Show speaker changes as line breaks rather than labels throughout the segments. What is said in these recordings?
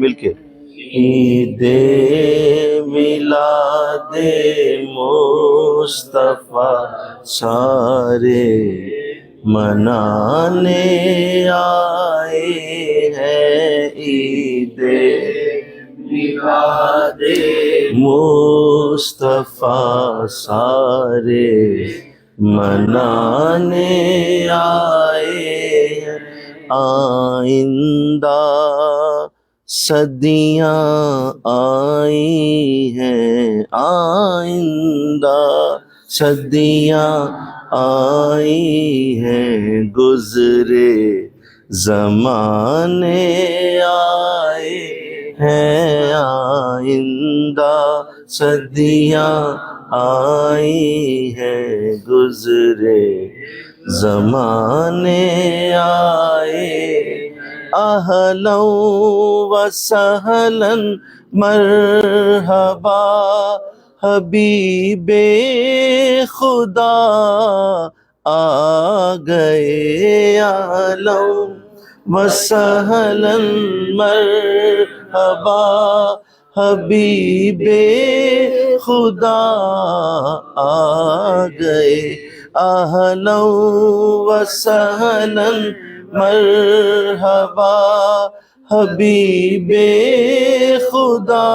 مل کے عید میلاد مصطفیٰ سارے منانے آئے ہیں، عید میلاد مصطفیٰ سارے منانے آئے ہیں۔ آئندہ صدیاں آئی ہیں، آئندہ صدیاں آئی ہیں، گزرے زمانے آئے ہیں، آئندہ صدیاں آئی ہیں، گزرے زمانے آئے۔ اہلا و سہلا مرحبا حبیب خدا آ گئے، اہلا و سہلا مرحبا حبیب خدا آ گئے، اہلا و سہلا مرحبا حبیب خدا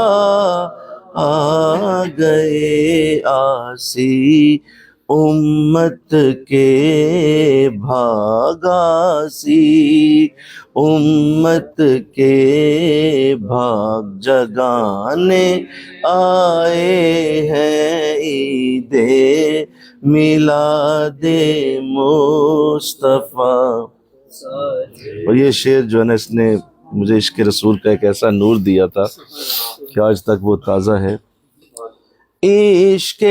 آ گئے۔ آسی امت کے بھاگاسی امت کے بھاگ جگانے آئے ہیں، عید میلاد مصطفیٰ۔ اور یہ شعر جو ہے نا، اس نے مجھے عشق رسول کا ایک ایسا نور دیا تھا کہ آج تک وہ تازہ ہے۔ عشق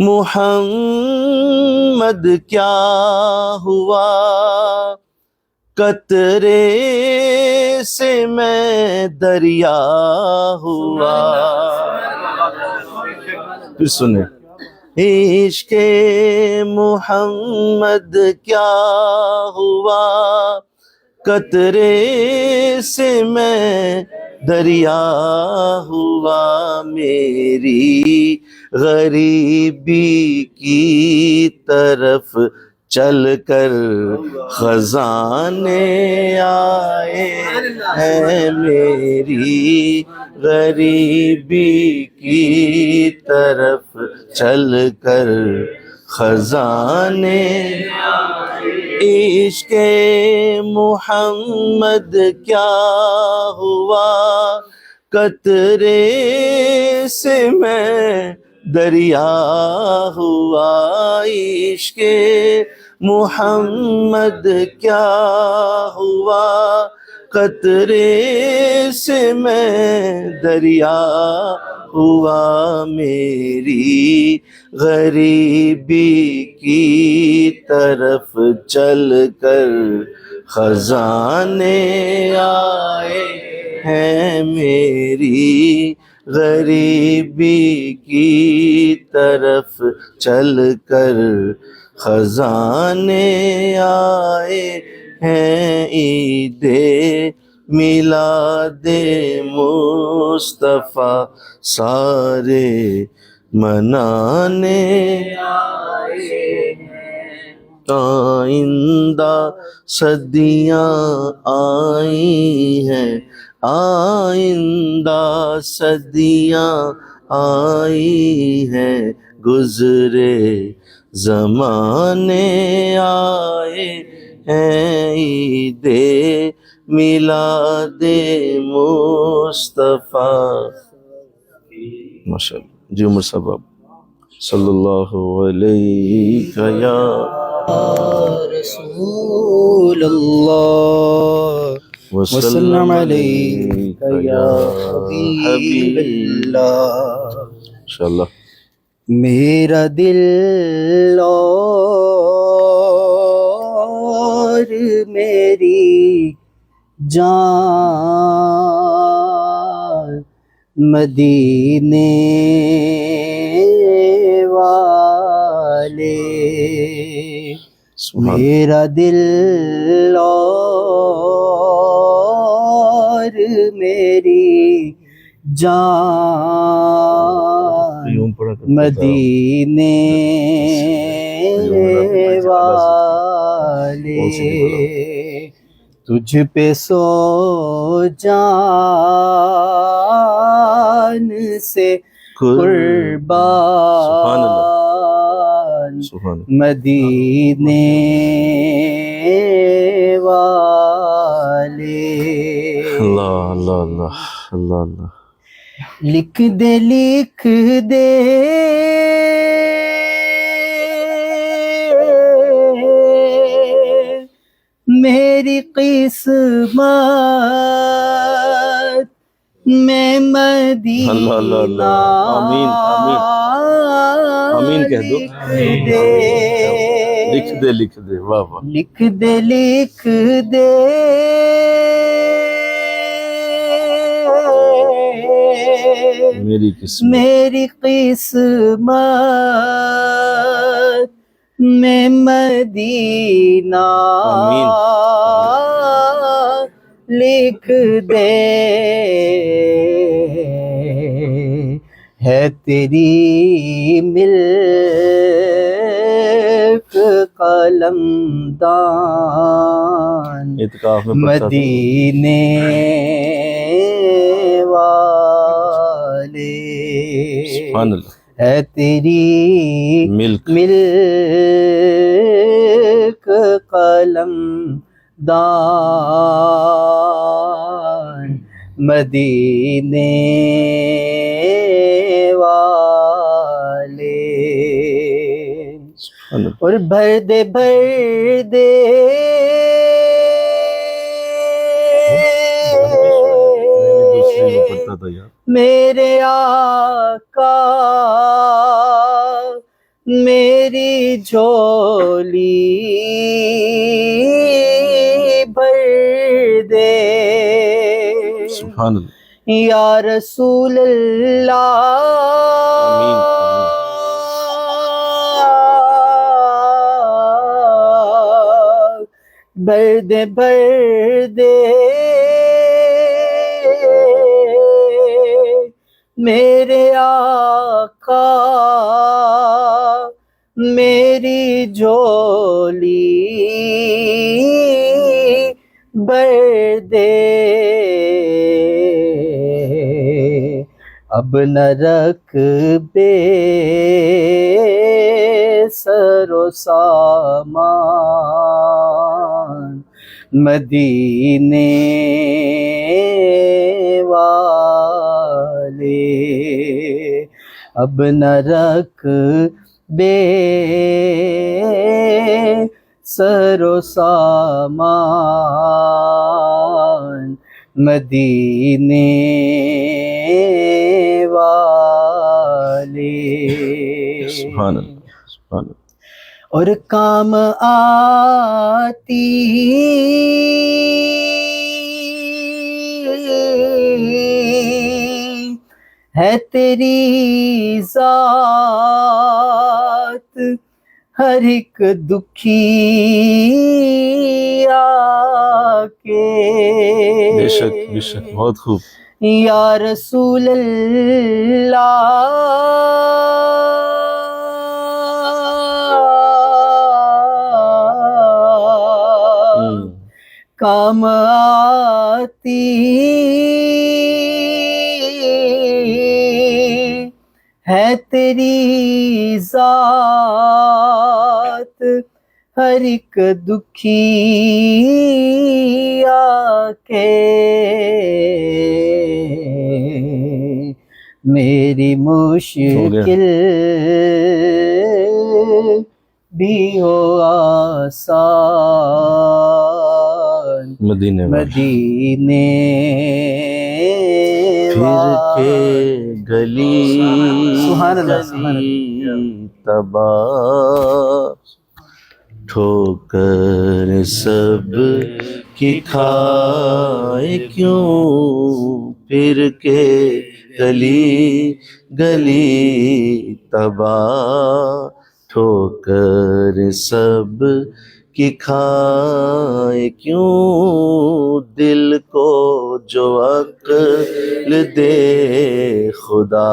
محمد کیا ہوا، قطرے سے میں دریا ہوا۔ پھر سنیں، عشق محمد کیا ہوا، قطرے سے میں دریا ہوا، میری غریبی کی طرف چل کر خزانے آئے ہیں، میری غریبی کی طرف چل کر خزانے آئے۔ عشق محمد کیا ہوا، قطرے سے میں دریا ہوا، عشق محمد کیا ہوا، قطرے سے میں دریا ہوا، میری غریبی کی طرف چل کر خزانے آئے ہیں، میری غریبی کی طرف چل کر خزانے آئے ہیں، عید میلاد مصطفیٰ سارے منانے آئے ہیں۔ آئندہ صدیاں آئی ہیں، آئندہ صدیاں آئی ہیں، گزرے زمانے آئے ہیں، عید میلاد مصطفیٰ۔ ماشاء اللہ جی، عمر صاحب صلی اللہ علیہ یا
رسول اللہ وسلم علیک یا حبیب اللہ۔
انشاءاللہ
میرا دل اور میری جان مدینے والے، میرا دل اور یار میری جان
یوں پڑھا کرتا تھا
مدینے والے تجھ پہ سو جان سے قربان
سبحان
مدینے والے
اللہ اللہ اللہ اللہ اللہ
لکھ دے میری قسمت میں مدینہ
اللہ اللہ اللہ آمین آمین آمین کہہ دو لکھ دے واہ واہ
لکھ دے
میری قسمت
میری قسمت میں مدینہ
آمین
لکھ دے ہے تیری ملک قلم دان
اعتکاف میں پڑھتا تھا
مدینے والے
سبحان اللہ
ہے تیری
ملک
ملک قلم دان مدینے والے
سبحان اللہ
اور بھر دے
دوسری میں پڑھتا تھا یار
میرے آقا میری جھولی بھر دے
سبحان اللہ
یا رسول اللہ
آمین
بھر دے میرے آقا میری جھولی بھر دے اب نہ رکھ بے سر و سامان مدینے والے اب نہ رکھ بے سر و سامان مدینے والے
سبحان اللہ سبحان اللہ
اور کام آتی ہے تیری ذات ہر ایک دکھی آکے
بے شک بہت خوب
یا رسول اللہ کام آتی ہے تیری ذات ہر ایک دکھی آکے میری مشکل بھی ہو آسان
مدینے
مدینے
پھر کے گلی
سبحان اللہ سبحان اللہ
تباہ ٹھوکر سب کی کھائے کیوں پھر کے گلی تباہ ٹھوکر سب کہ کھائے کیوں دل کو جو عقل دے خدا،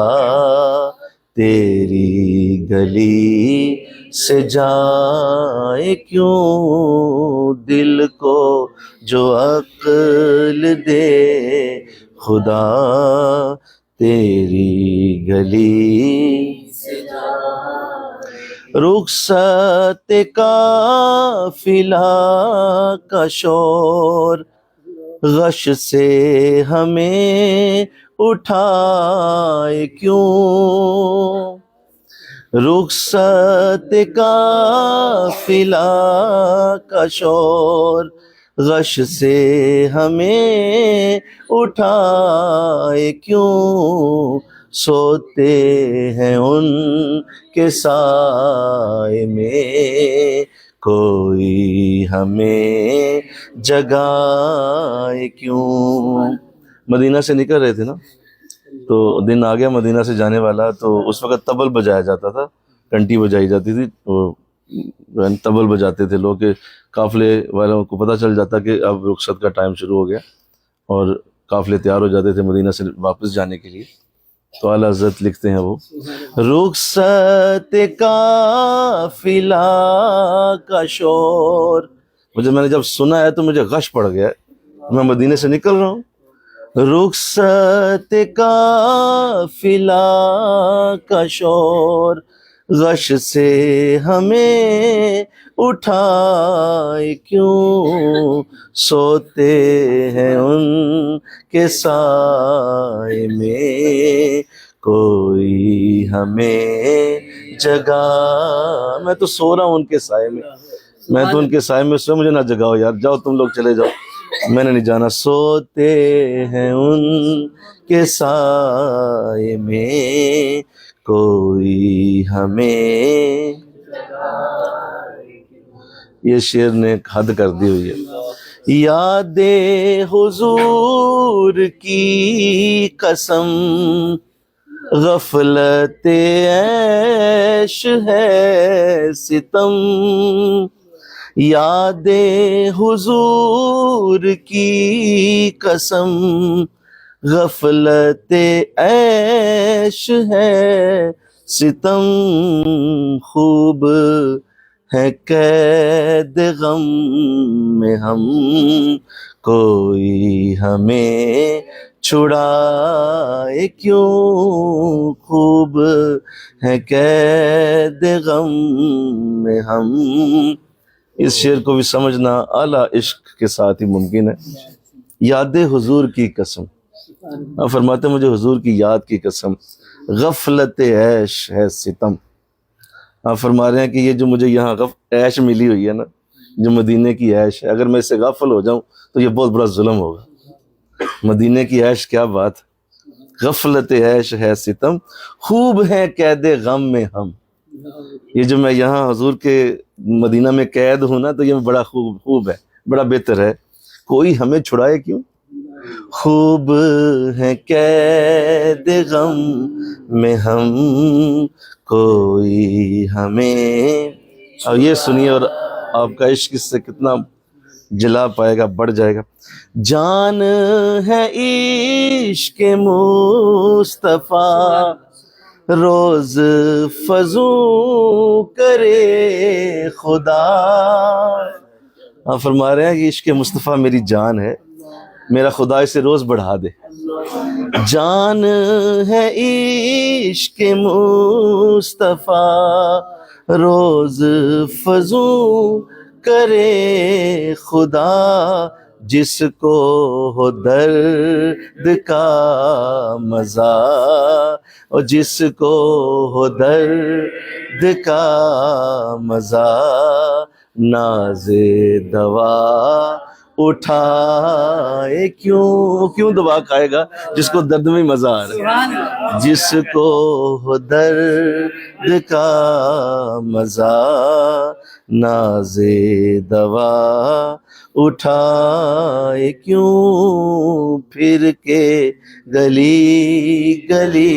تیری گلی سے جائے کیوں دل کو جو عقل دے خدا، تیری گلی رخصت قافلہ کا شور غش سے ہمیں اٹھائے کیوں، رخصت قافلہ کا شور غش سے ہمیں اٹھائے کیوں، سوتے ہیں ان کے سائے میں کوئی ہمیں جگائے کیوں۔ مدینہ سے نکل رہے تھے نا، تو دن آ گیا مدینہ سے جانے والا، تو اس وقت طبل بجایا جاتا تھا، گھنٹی بجائی جاتی تھی، طبل بجاتے تھے لوگ کہ قافلے والوں کو پتہ چل جاتا کہ اب رخصت کا ٹائم شروع ہو گیا، اور قافلے تیار ہو جاتے تھے مدینہ سے واپس جانے کے لیے۔ تو اعلیٰ حضرت لکھتے ہیں وہ رخصت قافلہ کا شور، میں نے جب سنا ہے تو مجھے غش پڑ گیا، میں مدینے سے نکل رہا ہوں، رخصت قافلہ کا شور غش سے ہمیں اٹھائے کیوں، سوتے ہیں ان کے سائے میں کوئی ہمیں جگا، میں تو سو رہا ہوں ان کے سائے میں، میں تو ان کے سائے میں سو، مجھے نہ جگاؤ یار، جاؤ تم لوگ چلے جاؤ، میں نے نہیں جانا، سوتے ہیں ان کے سائے میں کوئی ہمیں، یہ شعر نے حد کر دی ہوئی ہے۔ یاد حضور کی قسم غفلت عیش ہے ستم، یاد حضور کی قسم غفلت عیش ہے ستم، خوب ہے قید غم میں ہم کوئی ہمیں چھڑائے کیوں، خوب ہے قید غم میں ہم۔ اس شعر کو بھی سمجھنا اعلیٰ عشق کے ساتھ ہی ممکن ہے۔ یاد حضور کی قسم، آپ فرماتے ہیں مجھے حضور کی یاد کی قسم، غفلت عیش ہے ستم، آپ فرما رہے ہیں کہ یہ جو مجھے یہاں عیش ملی ہوئی ہے نا، جو مدینے کی عیش ہے، اگر میں اس سے غافل ہو جاؤں تو یہ بہت بڑا ظلم ہوگا۔ مدینے کی عیش کیا بات، غفلت عیش ہے ستم، خوب ہے قید غم میں ہم، یہ جو میں یہاں حضور کے مدینہ میں قید ہوں نا، تو یہ بڑا خوب ہے، بڑا بہتر ہے، کوئی ہمیں چھڑائے کیوں، خوب ہے قید غم میں ہم کوئی ہمیں، اور یہ سنیے اور آپ کا عشق اس سے کتنا جلا پائے گا، بڑھ جائے گا۔ جان ہے عشق مصطفیٰ روز فزوں کرے خدا، آپ فرما رہے ہیں کہ عشق مصطفیٰ میری جان ہے، میرا خدا اسے روز بڑھا دے۔ جان ہے عشق مصطفیٰ روز فزوں کرے خدا، جس کو ہو درد کا مزہ، اور جس کو ہو درد کا مزہ، ناز دوا اٹھائے کیوں دوا کھائے گا جس کو درد میں مزہ آ رہا ہے، جس کو ہو درد کا مزہ، ناز دوا اٹھائے کیوں، پھر کے گلی گلی،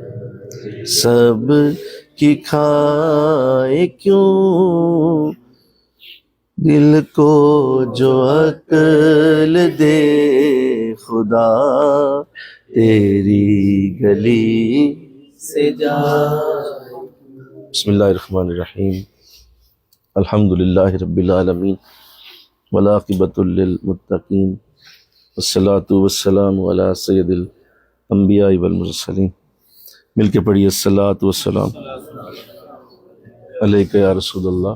سب کی کھائے کیوں دل کو جو عقل دے خدا تیری گلی
سے جا.
بسم اللہ الرحمن الرحیم الحمد للہ رب العالمین والعاقبۃ للمتقین والصلاۃ والسلام علی سید الانبیاء والمرسلین. مل کے پڑھیے الصلاۃ والسلام علیک یا رسول اللہ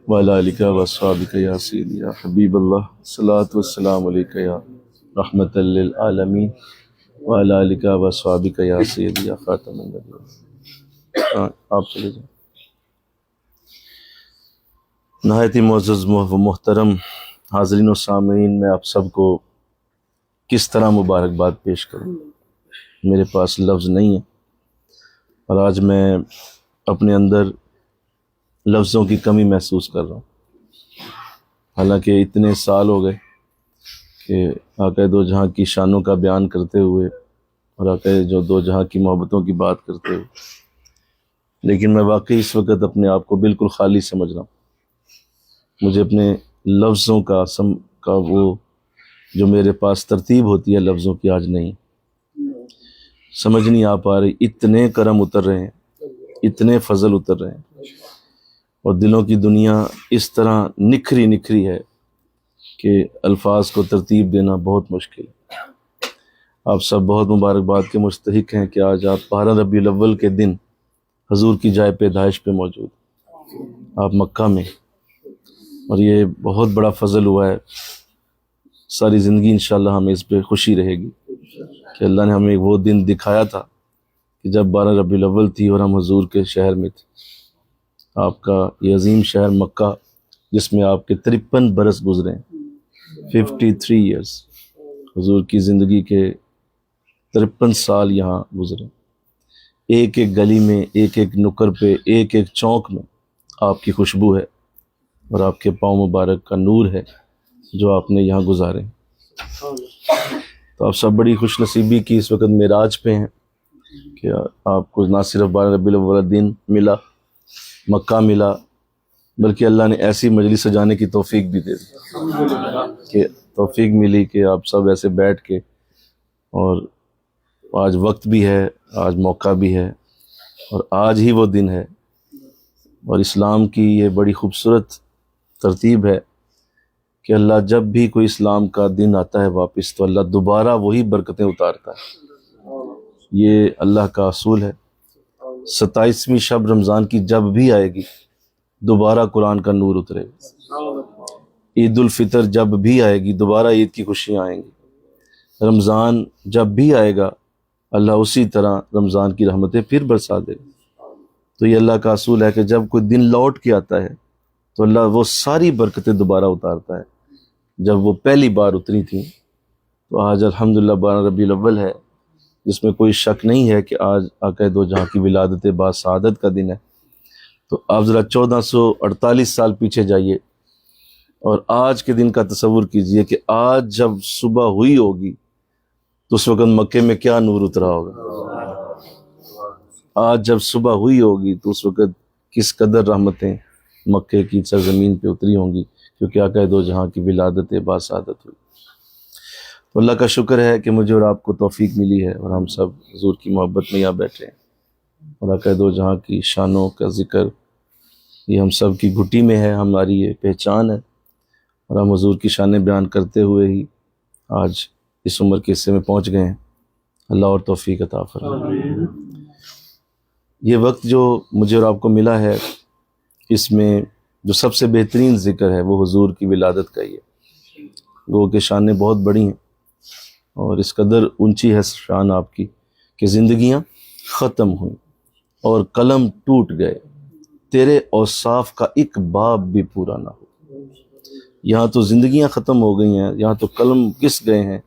وعلی آلک واصحابک یا سیدی یا حبیب اللہ. الصلاۃ والسلام علیک یا رحمۃ للعالمین وعلی آلک واصحابک یا سیدی یا خاتم النبیین. آپ چلے جائیں. نہایت ہی معزز و محترم حاضرین و سامعین، میں آپ سب کو کس طرح مبارکباد پیش کروں، میرے پاس لفظ نہیں ہے، اور آج میں اپنے اندر لفظوں کی کمی محسوس کر رہا ہوں. حالانکہ اتنے سال ہو گئے کہ آقا دو جہاں کی شانوں کا بیان کرتے ہوئے اور آقا جو دو جہاں کی محبتوں کی بات کرتے ہوئے، لیکن میں واقعی اس وقت اپنے آپ کو بالکل خالی سمجھ رہا ہوں. مجھے اپنے لفظوں کا وہ جو میرے پاس ترتیب ہوتی ہے لفظوں کی آج نہیں سمجھ نہیں آ پا رہی. اتنے کرم اتر رہے ہیں، اتنے فضل اتر رہے ہیں، اور دلوں کی دنیا اس طرح نکھری ہے کہ الفاظ کو ترتیب دینا بہت مشکل ہے. آپ سب بہت مبارکباد کے مستحق ہیں کہ آج آپ 12 ربیع الاول کے دن حضور کی جائے پیدائش پہ موجود ہیں. آپ مکہ میں، اور یہ بہت بڑا فضل ہوا ہے. ساری زندگی انشاءاللہ ہمیں اس پہ خوشی رہے گی کہ اللہ نے ہمیں وہ دن دکھایا تھا کہ جب 12 ربیع الاول تھی اور ہم حضور کے شہر میں تھے. آپ کا یہ عظیم شہر مکہ جس میں آپ کے 53 برس گزرے ہیں، 53 ایئرس، حضور کی زندگی کے 53 سال یہاں گزرے. ایک ایک گلی میں، ایک ایک نکر پہ، ایک ایک چوک میں آپ کی خوشبو ہے اور آپ کے پاؤں مبارک کا نور ہے جو آپ نے یہاں گزارے. تو آپ سب بڑی خوش نصیبی کی اس وقت معراج پہ ہیں کہ آپ کو نہ صرف 12 ربیع الاول دن ملا، مکہ ملا، بلکہ اللہ نے ایسی مجلس سجانے کی توفیق بھی دے دی کہ توفیق ملی کہ آپ سب ایسے بیٹھ کے، اور آج وقت بھی ہے، آج موقع بھی ہے، اور آج ہی وہ دن ہے. اور اسلام کی یہ بڑی خوبصورت ترتیب ہے کہ اللہ جب بھی کوئی اسلام کا دن آتا ہے واپس تو اللہ دوبارہ وہی برکتیں اتارتا ہے. یہ اللہ کا اصول ہے. 27ویں شب رمضان کی جب بھی آئے گی دوبارہ قرآن کا نور اترے گا. عید الفطر جب بھی آئے گی دوبارہ عید کی خوشیاں آئیں گی. رمضان جب بھی آئے گا اللہ اسی طرح رمضان کی رحمتیں پھر برسا دے گا. تو یہ اللہ کا اصول ہے کہ جب کوئی دن لوٹ کے آتا ہے تو اللہ وہ ساری برکتیں دوبارہ اتارتا ہے جب وہ پہلی بار اتری تھیں. تو آج الحمدللہ 12 ربیع الاول ہے، جس میں کوئی شک نہیں ہے کہ آج آقا دو جہاں کی ولادت باسعادت کا دن ہے. تو آپ ذرا 1448 سال پیچھے جائیے اور آج کے دن کا تصور کیجئے کہ آج جب صبح ہوئی ہوگی تو اس وقت مکے میں کیا نور اترا ہوگا. آج جب صبح ہوئی ہوگی تو اس وقت کس قدر رحمتیں مکے کی سرزمین پہ اتری ہوں گی، کیونکہ آقا دو جہاں کی ولادت باسعادت ہوئی. تو اللہ کا شکر ہے کہ مجھے اور آپ کو توفیق ملی ہے اور ہم سب حضور کی محبت میں یہاں بیٹھے ہیں، اور آقا دو جہاں کی شانوں کا ذکر یہ ہم سب کی گھٹی میں ہے، ہماری یہ پہچان ہے، اور ہم حضور کی شانیں بیان کرتے ہوئے ہی آج اس عمر کے حصے میں پہنچ گئے ہیں. اللہ اور توفیق عطا فرمائے. یہ وقت جو مجھے اور آپ کو ملا ہے اس میں جو سب سے بہترین ذکر ہے وہ حضور کی ولادت کا ہی ہے. لوگوں کی شانیں بہت بڑی ہیں اور اس قدر اونچی ہے شان آپ کی کہ زندگیاں ختم ہوئیں اور قلم ٹوٹ گئے، تیرے اوصاف کا ایک باب بھی پورا نہ ہو. یہاں تو زندگیاں ختم ہو گئی ہیں، یہاں تو قلم کس گئے ہیں،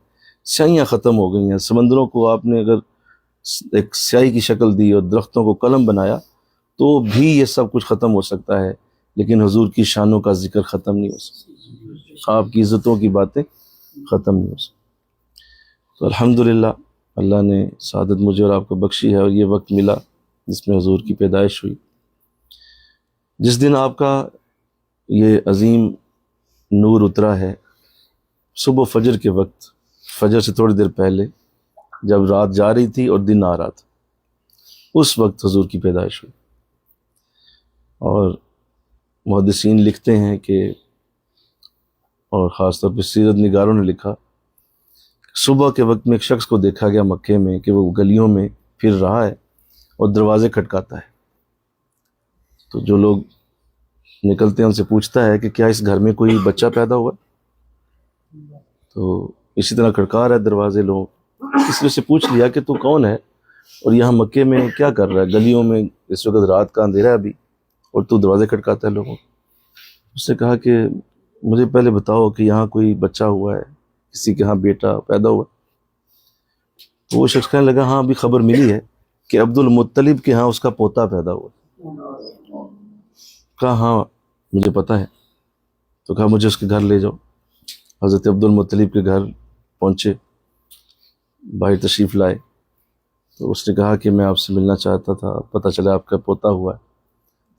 سیاہیاں ختم ہو گئی ہیں. سمندروں کو آپ نے اگر ایک سیاہی کی شکل دی اور درختوں کو قلم بنایا تو بھی یہ سب کچھ ختم ہو سکتا ہے، لیکن حضور کی شانوں کا ذکر ختم نہیں ہو سکتا، آپ کی عزتوں کی باتیں ختم نہیں ہو سکتی. تو الحمدللہ اللہ نے سعادت مجھے اور آپ کو بخشی ہے، اور یہ وقت ملا جس میں حضور کی پیدائش ہوئی۔ جس دن آپ کا یہ عظیم نور اترا ہے، صبح فجر کے وقت، فجر سے تھوڑی دیر پہلے، جب رات جا رہی تھی اور دن آ رہا تھا، اس وقت حضور کی پیدائش ہوئی۔ اور محدثین لکھتے ہیں کہ، اور خاص طور پہ سیرت نگاروں نے لکھا، صبح کے وقت میں ایک شخص کو دیکھا گیا مکے میں کہ وہ گلیوں میں پھر رہا ہے اور دروازے کھٹکاتا ہے۔ تو جو لوگ نکلتے ہیں ان سے پوچھتا ہے کہ کیا اس گھر میں کوئی بچہ پیدا ہوا؟ تو اسی طرح کھٹکا رہا ہے دروازے، لوگ اس لیے سے پوچھ لیا کہ تو کون ہے اور یہاں مکے میں کیا کر رہا ہے، گلیوں میں اس وقت رات کا اندھیرا ہے ابھی اور تو دروازے کھٹکاتا ہے لوگوں۔ اس نے کہا کہ مجھے پہلے بتاؤ کہ یہاں کوئی بچہ ہوا ہے، کسی کے ہاں بیٹا پیدا ہوا؟ تو وہ شخص کہنے لگا ہاں ابھی خبر ملی ہے کہ عبد المطلب کے ہاں اس کا پوتا پیدا ہوا۔ کہا ہاں مجھے پتہ ہے۔ تو کہا مجھے اس کے گھر لے جاؤ۔ حضرت عبد المطلب کے گھر پہنچے، بھائی تشریف لائے۔ تو اس نے کہا کہ میں آپ سے ملنا چاہتا تھا، پتہ چلا آپ کا پوتا ہوا ہے۔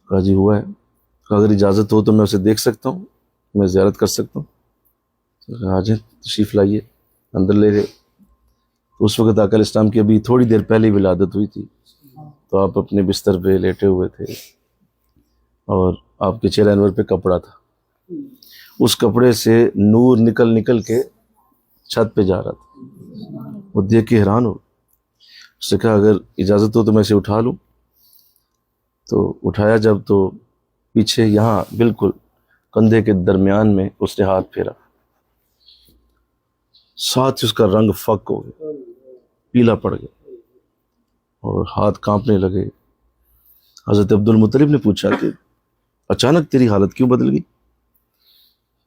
کہا جی ہوا ہے۔ کہا اگر اجازت ہو تو میں اسے دیکھ سکتا ہوں، میں زیارت کر سکتا ہوں؟ تو کہا آ جائیں، تشریف لائیے، اندر لے گئے۔ اس وقت آقا علیہ السلام کی ابھی تھوڑی دیر پہلے ولادت ہوئی تھی، تو آپ اپنے بستر پہ لیٹے ہوئے تھے اور آپ کے چہرہ انور پہ کپڑا تھا، اس کپڑے سے نور نکل نکل کے چھت پہ جا رہا تھا۔ وہ دیکھ کے حیران ہو، اس نے کہا اگر اجازت ہو تو میں اسے اٹھا لوں؟ تو اٹھایا جب، تو پیچھے یہاں بالکل کندھے کے درمیان میں اس نے ہاتھ پھیرا، ساتھ ہی اس کا رنگ فک ہو گیا، پیلا پڑ گیا اور ہاتھ کانپنے لگے۔ حضرت عبد المطلب نے پوچھا کہ اچانک تیری حالت کیوں بدل گئی؟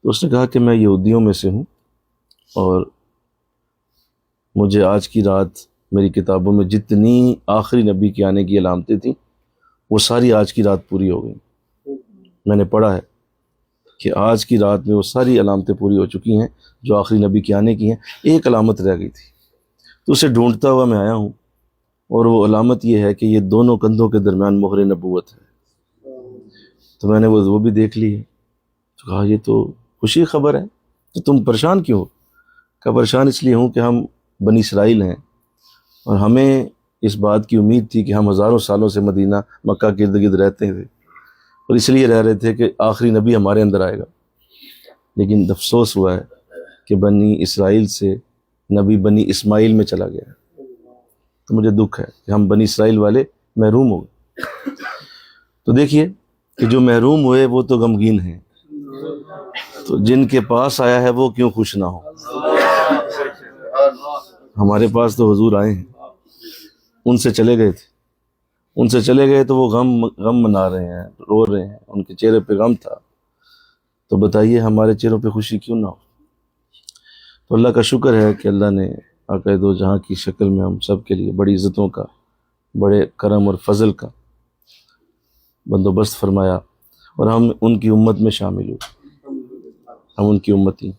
تو اس نے کہا کہ میں یہودیوں میں سے ہوں اور مجھے آج کی رات میری کتابوں میں جتنی آخری نبی کے آنے کی علامتیں تھیں وہ ساری آج کی رات پوری ہو گئیں۔ میں نے پڑھا ہے کہ آج کی رات میں وہ ساری علامتیں پوری ہو چکی ہیں جو آخری نبی کے آنے کی ہیں، ایک علامت رہ گئی تھی، تو اسے ڈھونڈتا ہوا میں آیا ہوں، اور وہ علامت یہ ہے کہ یہ دونوں کندھوں کے درمیان مہر نبوت ہے۔ تو میں نے وہ بھی دیکھ لی ہے۔ تو کہا یہ تو خوشی خبر ہے، تو تم پریشان کیوں ہو؟ کہا پریشان اس لیے ہوں کہ ہم بنی اسرائیل ہیں اور ہمیں اس بات کی امید تھی کہ ہم ہزاروں سالوں سے مدینہ مکہ کے ارد گرد رہتے تھے اور اس لیے رہ رہے تھے کہ آخری نبی ہمارے اندر آئے گا، لیکن افسوس ہوا ہے کہ بنی اسرائیل سے نبی بنی اسماعیل میں چلا گیا، تو مجھے دکھ ہے کہ ہم بنی اسرائیل والے محروم ہو گئے۔ تو دیکھیے کہ جو محروم ہوئے وہ تو غمگین ہیں، تو جن کے پاس آیا ہے وہ کیوں خوش نہ ہو؟ ہمارے پاس تو حضور آئے ہیں، ان سے چلے گئے تھے، ان سے چلے گئے تو وہ غم منا رہے ہیں، رو رہے ہیں، ان کے چہرے پہ غم تھا، تو بتائیے ہمارے چہروں پہ خوشی کیوں نہ ہو؟ تو اللہ کا شکر ہے کہ اللہ نے آقا دو جہاں کی شکل میں ہم سب کے لیے بڑی عزتوں کا، بڑے کرم اور فضل کا بندوبست فرمایا اور ہم ان کی امت میں شامل ہوئے، ہم ان کی امتی۔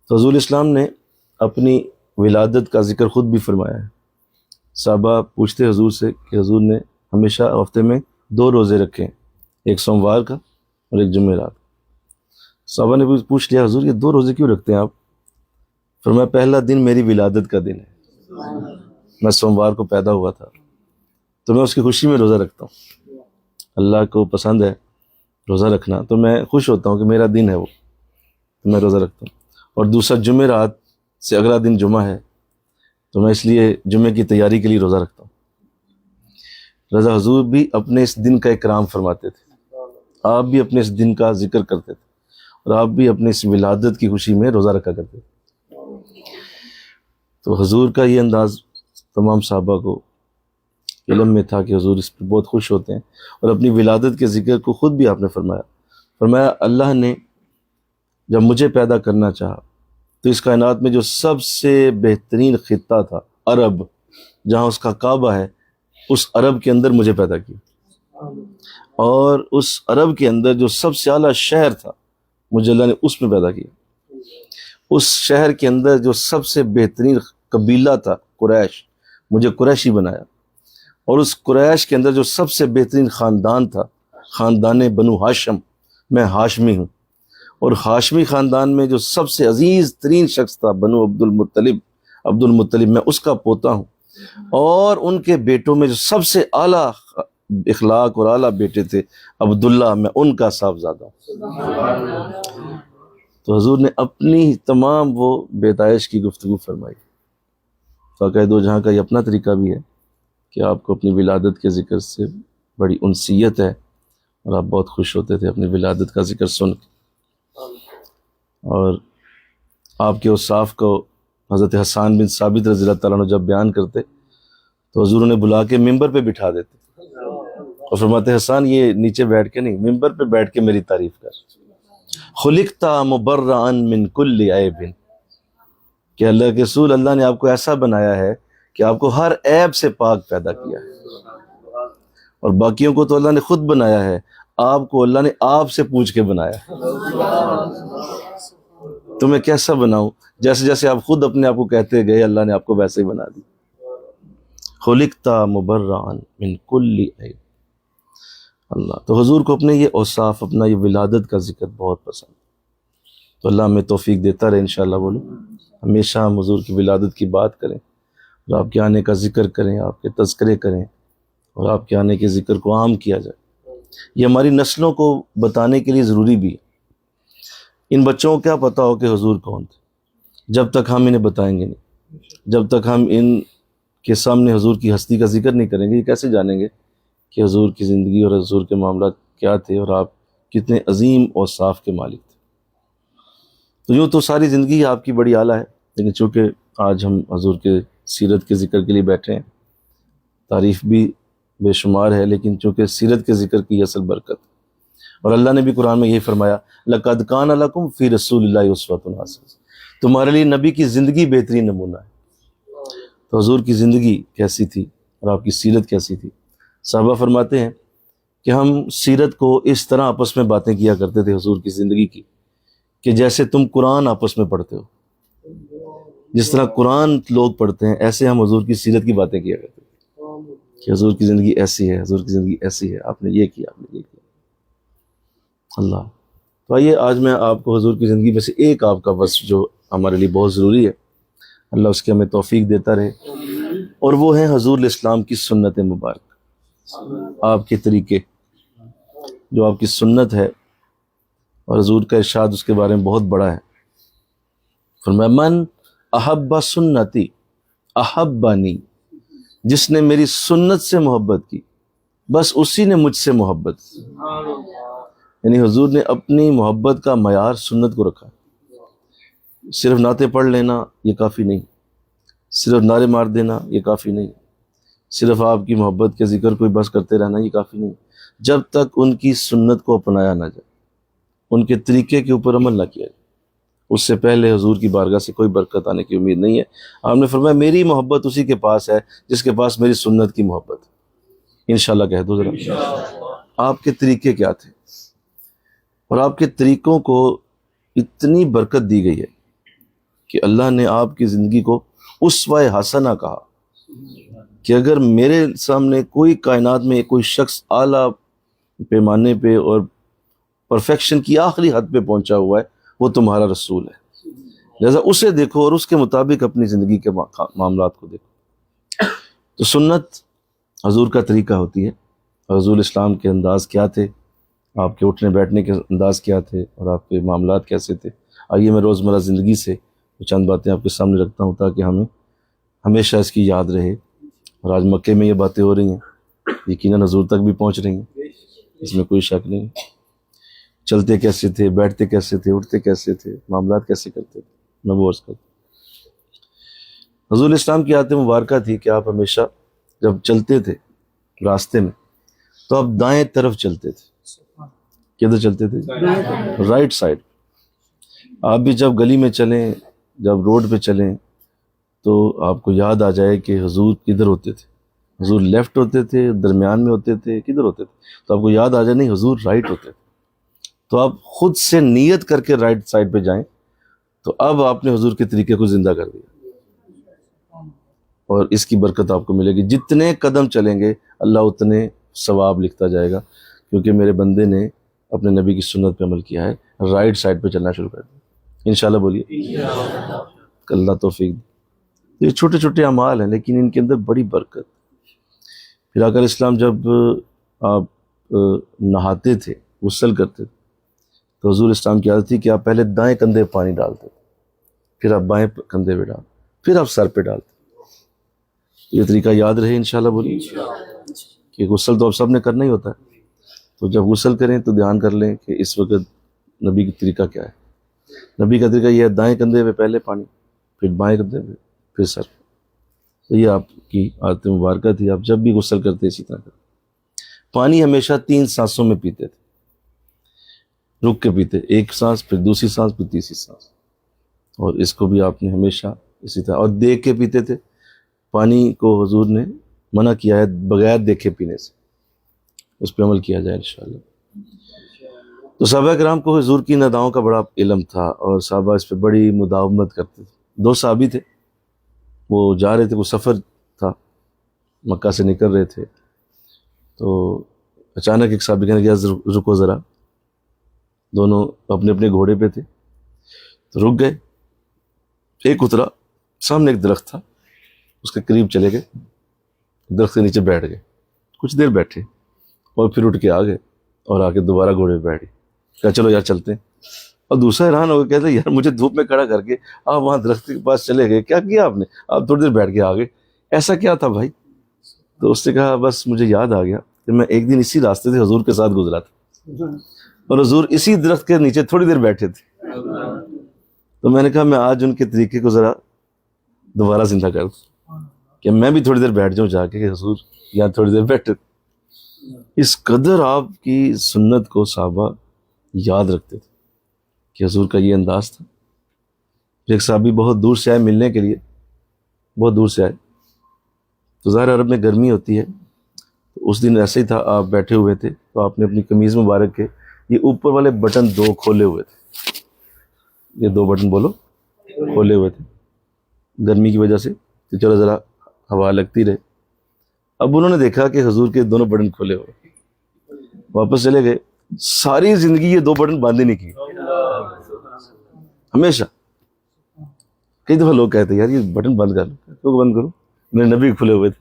تو حضور اسلام نے اپنی ولادت کا ذکر خود بھی فرمایا ہے۔ صحابہ پوچھتے حضور سے کہ حضور نے ہمیشہ ہفتے میں 2 روزے رکھے ہیں، ایک سوموار کا اور ایک جمعرات۔ صحابہ نے پوچھ لیا حضور یہ 2 روزے کیوں رکھتے ہیں آپ؟ فرمایا پہلا دن میری ولادت کا دن ہے، میں سوموار کو پیدا ہوا تھا تو میں اس کی خوشی میں روزہ رکھتا ہوں، اللہ کو پسند ہے روزہ رکھنا، تو میں خوش ہوتا ہوں کہ میرا دن ہے وہ، تو میں روزہ رکھتا ہوں۔ اور دوسرا جمعرات سے اگلا دن جمعہ ہے تو میں اس لیے جمعے کی تیاری کے لیے روزہ رکھتا ہوں۔ رضا حضور بھی اپنے اس دن کا اکرام فرماتے تھے، آپ بھی اپنے اس دن کا ذکر کرتے تھے اور آپ بھی اپنے اس ولادت کی خوشی میں روزہ رکھا کرتے تھے۔ تو حضور کا یہ انداز تمام صحابہ کو علم میں تھا کہ حضور اس پہ بہت خوش ہوتے ہیں، اور اپنی ولادت کے ذکر کو خود بھی آپ نے فرمایا اللہ نے جب مجھے پیدا کرنا چاہا تو اس کائنات میں جو سب سے بہترین خطہ تھا عرب، جہاں اس کا کعبہ ہے، اس عرب کے اندر مجھے پیدا کیا، اور اس عرب کے اندر جو سب سے اعلیٰ شہر تھا مجھے اللہ نے اس میں پیدا کیا، اس شہر کے اندر جو سب سے بہترین قبیلہ تھا قریش، مجھے قریشی بنایا، اور اس قریش کے اندر جو سب سے بہترین خاندان تھا خاندان بنو ہاشم، میں ہاشمی ہوں، اور ہاشمی خاندان میں جو سب سے عزیز ترین شخص تھا بنو عبد المطلب میں اس کا پوتا ہوں، اور ان کے بیٹوں میں جو سب سے اعلیٰ اخلاق اور اعلیٰ بیٹے تھے عبداللہ، میں ان کا صاحبزادہ ہوں۔ تو حضور نے اپنی تمام وہ بیتائش کی گفتگو فرمائی۔ واقعہ دو جہاں کا یہ اپنا طریقہ بھی ہے کہ آپ کو اپنی ولادت کے ذکر سے بڑی انسیت ہے، اور آپ بہت خوش ہوتے تھے اپنی ولادت کا ذکر سن کے، اور آپ کے اوصاف کو حضرت حسان بن ثابت رضی اللہ تعالیٰ عنہ جب بیان کرتے تو حضور انہیں بلا کے ممبر پہ بٹھا دیتے اور فرماتے حسان یہ نیچے بیٹھ کے نہیں، ممبر پہ بیٹھ کے میری تعریف کر۔ خلقت مبرئا من کل عیب، کہ اللہ کے رسول، اللہ نے آپ کو ایسا بنایا ہے کہ آپ کو ہر عیب سے پاک پیدا کیا ہے، اور باقیوں کو تو اللہ نے خود بنایا ہے، آپ کو اللہ نے آپ سے پوچھ کے بنایا ہے۔ تمہیں کیسا بناؤں؟ جیسے جیسے آپ خود اپنے آپ کو کہتے گئے اللہ نے آپ کو ویسے ہی بنا دی۔ خلقت مبرئا من کل عیب۔ اللہ تو حضور کو اپنے یہ اوصاف، اپنا یہ ولادت کا ذکر بہت پسند، تو اللہ ہمیں توفیق دیتا رہے انشاءاللہ۔ بولو ہمیشہ ہم حضور کی ولادت کی بات کریں، اور آپ کے آنے کا ذکر کریں، آپ کے تذکرے کریں، اور آپ کے آنے کے ذکر کو عام کیا جائے۔ یہ ہماری نسلوں کو بتانے کے لیے ضروری بھی ہے۔ ان بچوں کو کیا پتہ ہو کہ حضور کون تھے جب تک ہم انہیں بتائیں گے نہیں، جب تک ہم ان کے سامنے حضور کی ہستی کا ذکر نہیں کریں گے، یہ کیسے جانیں گے کہ حضور کی زندگی اور حضور کے معاملات کیا تھے، اور آپ کتنے عظیم اوصاف کے مالک تھے۔ تو یوں تو ساری زندگی آپ کی بڑی اعلیٰ ہے، لیکن چونکہ آج ہم حضور کے سیرت کے ذکر کے لیے بیٹھے ہیں، تعریف بھی بے شمار ہے، لیکن چونکہ سیرت کے ذکر کی اصل برکت، اور اللہ نے بھی قرآن میں یہی فرمایا لَقَدْ كَانَ لَكُمْ فِي رَسُولِ اللَّهِ أُسْوَةٌ حَسَنَةٌ، تمہارے لیے نبی کی زندگی بہترین نمونہ ہے۔ تو حضور کی زندگی کیسی تھی اور آپ کی سیرت کیسی تھی؟ صحابہ فرماتے ہیں کہ ہم سیرت کو اس طرح آپس میں باتیں کیا کرتے تھے حضور کی زندگی کی، کہ جیسے تم قرآن آپس میں پڑھتے ہو، جس طرح قرآن لوگ پڑھتے ہیں ایسے ہم حضور کی سیرت کی باتیں کیا کرتے تھے، کہ حضور کی زندگی ایسی ہے، حضور کی زندگی ایسی ہے، آپ نے یہ کیا، آپ نے یہ کیا۔ اللہ تو آئیے آج میں آپ کو حضور کی زندگی میں سے ایک آپ کا وصف جو ہمارے لیے بہت ضروری ہے، اللہ اس کی ہمیں توفیق دیتا رہے، اور وہ ہیں حضور الاسلام کی سنت مبارک، آپ کے طریقے، جو آپ کی سنت ہے، اور حضور کا ارشاد اس کے بارے میں بہت بڑا ہے۔ فرمایا من احب سنتی احبنی، جس نے میری سنت سے محبت کی بس اسی نے مجھ سے محبت کی۔ یعنی حضور نے اپنی محبت کا معیار سنت کو رکھا۔ صرف نعتیں پڑھ لینا یہ کافی نہیں، صرف نعرے مار دینا یہ کافی نہیں، صرف آپ کی محبت کے ذکر کو بس کرتے رہنا یہ کافی نہیں، جب تک ان کی سنت کو اپنایا نہ جائے، ان کے طریقے کے اوپر عمل نہ کیا جائے، اس سے پہلے حضور کی بارگاہ سے کوئی برکت آنے کی امید نہیں ہے۔ آپ نے فرمایا میری محبت اسی کے پاس ہے جس کے پاس میری سنت کی محبت ہے۔ انشاءاللہ کہہ دو ذرا، آپ کے طریقے کیا تھے؟ اور آپ کے طریقوں کو اتنی برکت دی گئی ہے کہ اللہ نے آپ کی زندگی کو اسوہ حسنہ کہا، کہ اگر میرے سامنے کوئی کائنات میں کوئی شخص اعلیٰ پیمانے پہ اور پرفیکشن کی آخری حد پہ پہنچا ہوا ہے وہ تمہارا رسول ہے، لہذا اسے دیکھو اور اس کے مطابق اپنی زندگی کے معاملات کو دیکھو۔ تو سنت حضور کا طریقہ ہوتی ہے، اور حضور اسلام کے انداز کیا تھے، آپ کے اٹھنے بیٹھنے کے انداز کیا تھے، اور آپ کے معاملات کیسے تھے۔ آئیے میں روزمرہ زندگی سے چند باتیں آپ کے سامنے رکھتا ہوں تاکہ ہمیں ہمیشہ اس کی یاد رہے، اور آج مکے میں یہ باتیں ہو رہی ہیں، یقیناً حضور تک بھی پہنچ رہی ہیں، اس میں کوئی شک نہیں۔ چلتے کیسے تھے، بیٹھتے کیسے تھے، اٹھتے کیسے تھے، معاملات کیسے کرتے تھے، میں وہ عرض کرتا ہوں۔ حضور اسلام کی عادت مبارکہ تھی کہ آپ ہمیشہ جب چلتے تھے راستے میں تو آپ دائیں طرف چلتے تھے۔ کدھر چلتے تھے؟ Right side. آپ بھی جب گلی میں چلیں، جب روڈ پہ چلیں تو آپ کو یاد آ جائے کہ حضور کدھر ہوتے تھے، حضور لیفٹ ہوتے تھے، درمیان میں ہوتے تھے، کدھر ہوتے تھے، تو آپ کو یاد آ جائے نہیں حضور رائٹ ہوتے تھے، تو آپ خود سے نیت کر کے رائٹ سائڈ پہ جائیں، تو اب آپ نے حضور کے طریقے کو زندہ کر دیا۔ اور اس کی برکت آپ کو ملے گی. جتنے قدم چلیں گے اللہ اتنے ثواب لکھتا جائے گا، کیونکہ میرے بندے نے اپنے نبی کی سنت پہ عمل کیا ہے. رائٹ سائڈ پہ چلنا شروع کر دیا انشاءاللہ. بولیے اللہ توفیق. یہ چھوٹے چھوٹے اعمال ہیں لیکن ان کے اندر بڑی برکت. پھر آقا اسلام جب آپ نہاتے تھے، غسل کرتے تھے، تو حضور اسلام کی عادت تھی کہ آپ پہلے دائیں کندھے پہ پانی ڈالتے تھے، پھر آپ بائیں کندھے پہ ڈالتے، پھر آپ سر پہ ڈالتے. یہ طریقہ یاد رہے انشاءاللہ. بولیے کہ غسل تو اب سب نے کرنا ہی ہوتا ہے، تو جب غسل کریں تو دھیان کر لیں کہ اس وقت نبی کی طریقہ کیا ہے. نبی کا طریقہ یہ ہے دائیں کندھے پہ پہلے پانی، پھر بائیں کندھے پہ، پھر سر. تو یہ آپ کی عادت مبارکہ تھی. آپ جب بھی غسل کرتے اسی طرح کرتے. پانی ہمیشہ 3 سانسوں میں پیتے تھے، رک کے پیتے، ایک سانس پھر دوسری سانس پھر تیسری سانس. اور اس کو بھی آپ نے ہمیشہ اسی طرح، اور دیکھ کے پیتے تھے. پانی کو حضور نے منع کیا ہے بغیر دیکھے پینے سے، اس پہ عمل کیا جائے انشاءاللہ. تو صحابہ کرام کو حضور کی نداؤں کا بڑا علم تھا اور صحابہ اس پہ بڑی مداومت کرتے تھے. 2 صحابی تھے، وہ جا رہے تھے، وہ سفر تھا، مکہ سے نکل رہے تھے. تو اچانک ایک صحابی کہنے لگا رکو ذرا. دونوں اپنے اپنے گھوڑے پہ تھے تو رک گئے. ایک اترا، سامنے ایک درخت تھا، اس کے قریب چلے گئے، درخت کے نیچے بیٹھ گئے. کچھ دیر بیٹھے اور پھر اٹھ کے آ گئے اور آ کے دوبارہ گھوڑے پہ بیٹھ گئے. کہا چلو یار چلتے ہیں. اور دوسرا حیران ہو گیا، کہتے یار مجھے دھوپ میں کھڑا کر کے آپ وہاں درخت کے پاس چلے گئے، کیا کیا آپ نے؟ آپ تھوڑی دیر بیٹھ کے آ گئے، ایسا کیا تھا بھائی؟ تو اس نے کہا بس مجھے یاد آ گیا کہ میں ایک دن اسی راستے سے حضور کے ساتھ گزرا تھا اور حضور اسی درخت کے نیچے تھوڑی دیر بیٹھے تھے. تو میں نے کہا میں آج ان کے طریقے کو ذرا دوبارہ زندہ کر دوں کہ میں بھی تھوڑی دیر بیٹھ جاؤں جا کے کہ حضور یہاں تھوڑی دیر بیٹھے. اس قدر آپ کی سنت کو صحابہ یاد رکھتے تھے کہ حضور کا یہ انداز تھا. ایک صحابی بہت دور سے آئے ملنے کے لیے، بہت دور سے آئے. تو ظاہر عرب میں گرمی ہوتی ہے، تو اس دن ایسے ہی تھا، آپ بیٹھے ہوئے تھے تو آپ نے اپنی قمیض مبارک کے یہ اوپر والے بٹن 2 کھولے ہوئے تھے. یہ 2 بٹن بولو کھولے ہوئے تھے گرمی کی وجہ سے، تو چلو ذرا ہوا لگتی رہے. اب انہوں نے دیکھا کہ حضور کے دونوں بٹن کھولے ہوئے، واپس چلے گئے. ساری زندگی یہ 2 بٹن باندھے نہیں کیے ہمیشہ. کئی دفعہ لوگ کہتے ہیں یار یہ بٹن بند کر لو، کیوں بند کروں؟ میرے نبی کھلے ہوئے تھے،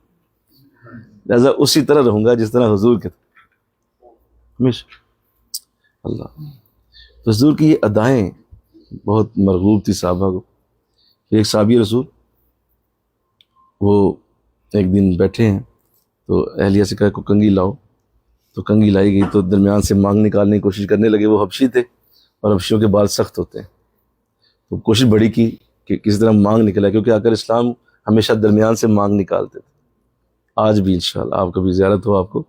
لہٰذا اسی طرح رہوں گا جس طرح حضور کے تھے ہمیشہ. اللہ تو حضور کی یہ ادائیں بہت مرغوب تھی صحابہ کو. ایک صحابی رسول وہ ایک دن بیٹھے ہیں تو اہلیہ سے کہا کو کنگھی لاؤ. تو کنگھی لائی گئی تو درمیان سے مانگ نکالنے کی کوشش کرنے لگے. وہ حبشی تھے اور حبشیوں کے بال سخت ہوتے ہیں، تو کوشش بڑی کی کہ کسی طرح مانگ نکلا، کیونکہ آقا اسلام ہمیشہ درمیان سے مانگ نکالتے تھے. آج بھی انشاءاللہ آپ کبھی زیارت ہو آپ کو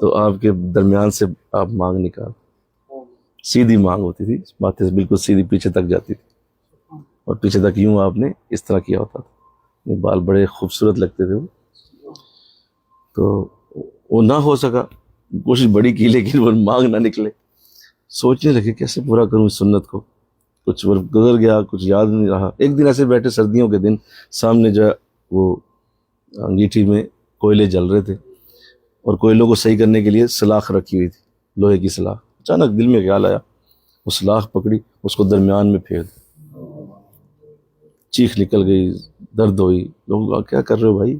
تو آپ کے درمیان سے آپ مانگ نکال. سیدھی مانگ ہوتی تھی، ماتھے سے بالکل سیدھی پیچھے تک جاتی تھی اور پیچھے تک یوں آپ نے اس طرح کیا ہوتا تھا. یہ بال بڑے خوبصورت لگتے تھے. وہ تو وہ نہ ہو سکا، کوشش بڑی کی لیکن وہ مانگ نہ نکلے. سوچنے لگے کیسے پورا کروں اس سنت کو. کچھ وقت گزر گیا، کچھ یاد نہیں رہا. ایک دن ایسے بیٹھے سردیوں کے دن، سامنے جو وہ انگیٹھی میں کوئلے جل رہے تھے اور کوئلوں کو صحیح کرنے کے لیے سلاخ رکھی ہوئی تھی، لوہے کی سلاخ. اچانک دل میں خیال آیا، وہ سلاخ پکڑی، اس کو درمیان میں پھیر دی. چیخ نکل گئی، درد ہوئی. لوگ کیا کر رہے ہو بھائی،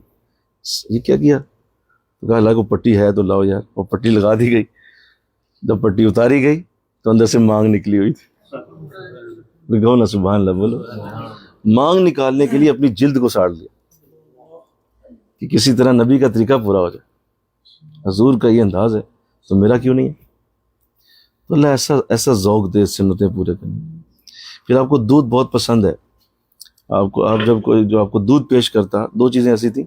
یہ کیا کیا؟ تو کہا اللہ کو پٹی ہے تو لاؤ یار. وہ پٹی لگا دی گئی. جب پٹی اتاری گئی تو اندر سے مانگ نکلی ہوئی تھی. کہو نا سبحان اللہ، بولو. مانگ نکالنے کے لیے اپنی جلد کو ساڑ لیا کہ کسی طرح نبی کا طریقہ پورا ہو جائے. حضور کا یہ انداز ہے تو میرا کیوں نہیں ہے؟ تو اللہ ایسا ذوق دے سنتیں پورے کرنے. پھر آپ کو دودھ بہت پسند ہے. آپ جب کوئی جو آپ کو دودھ پیش کرتا، 2 چیزیں ایسی تھیں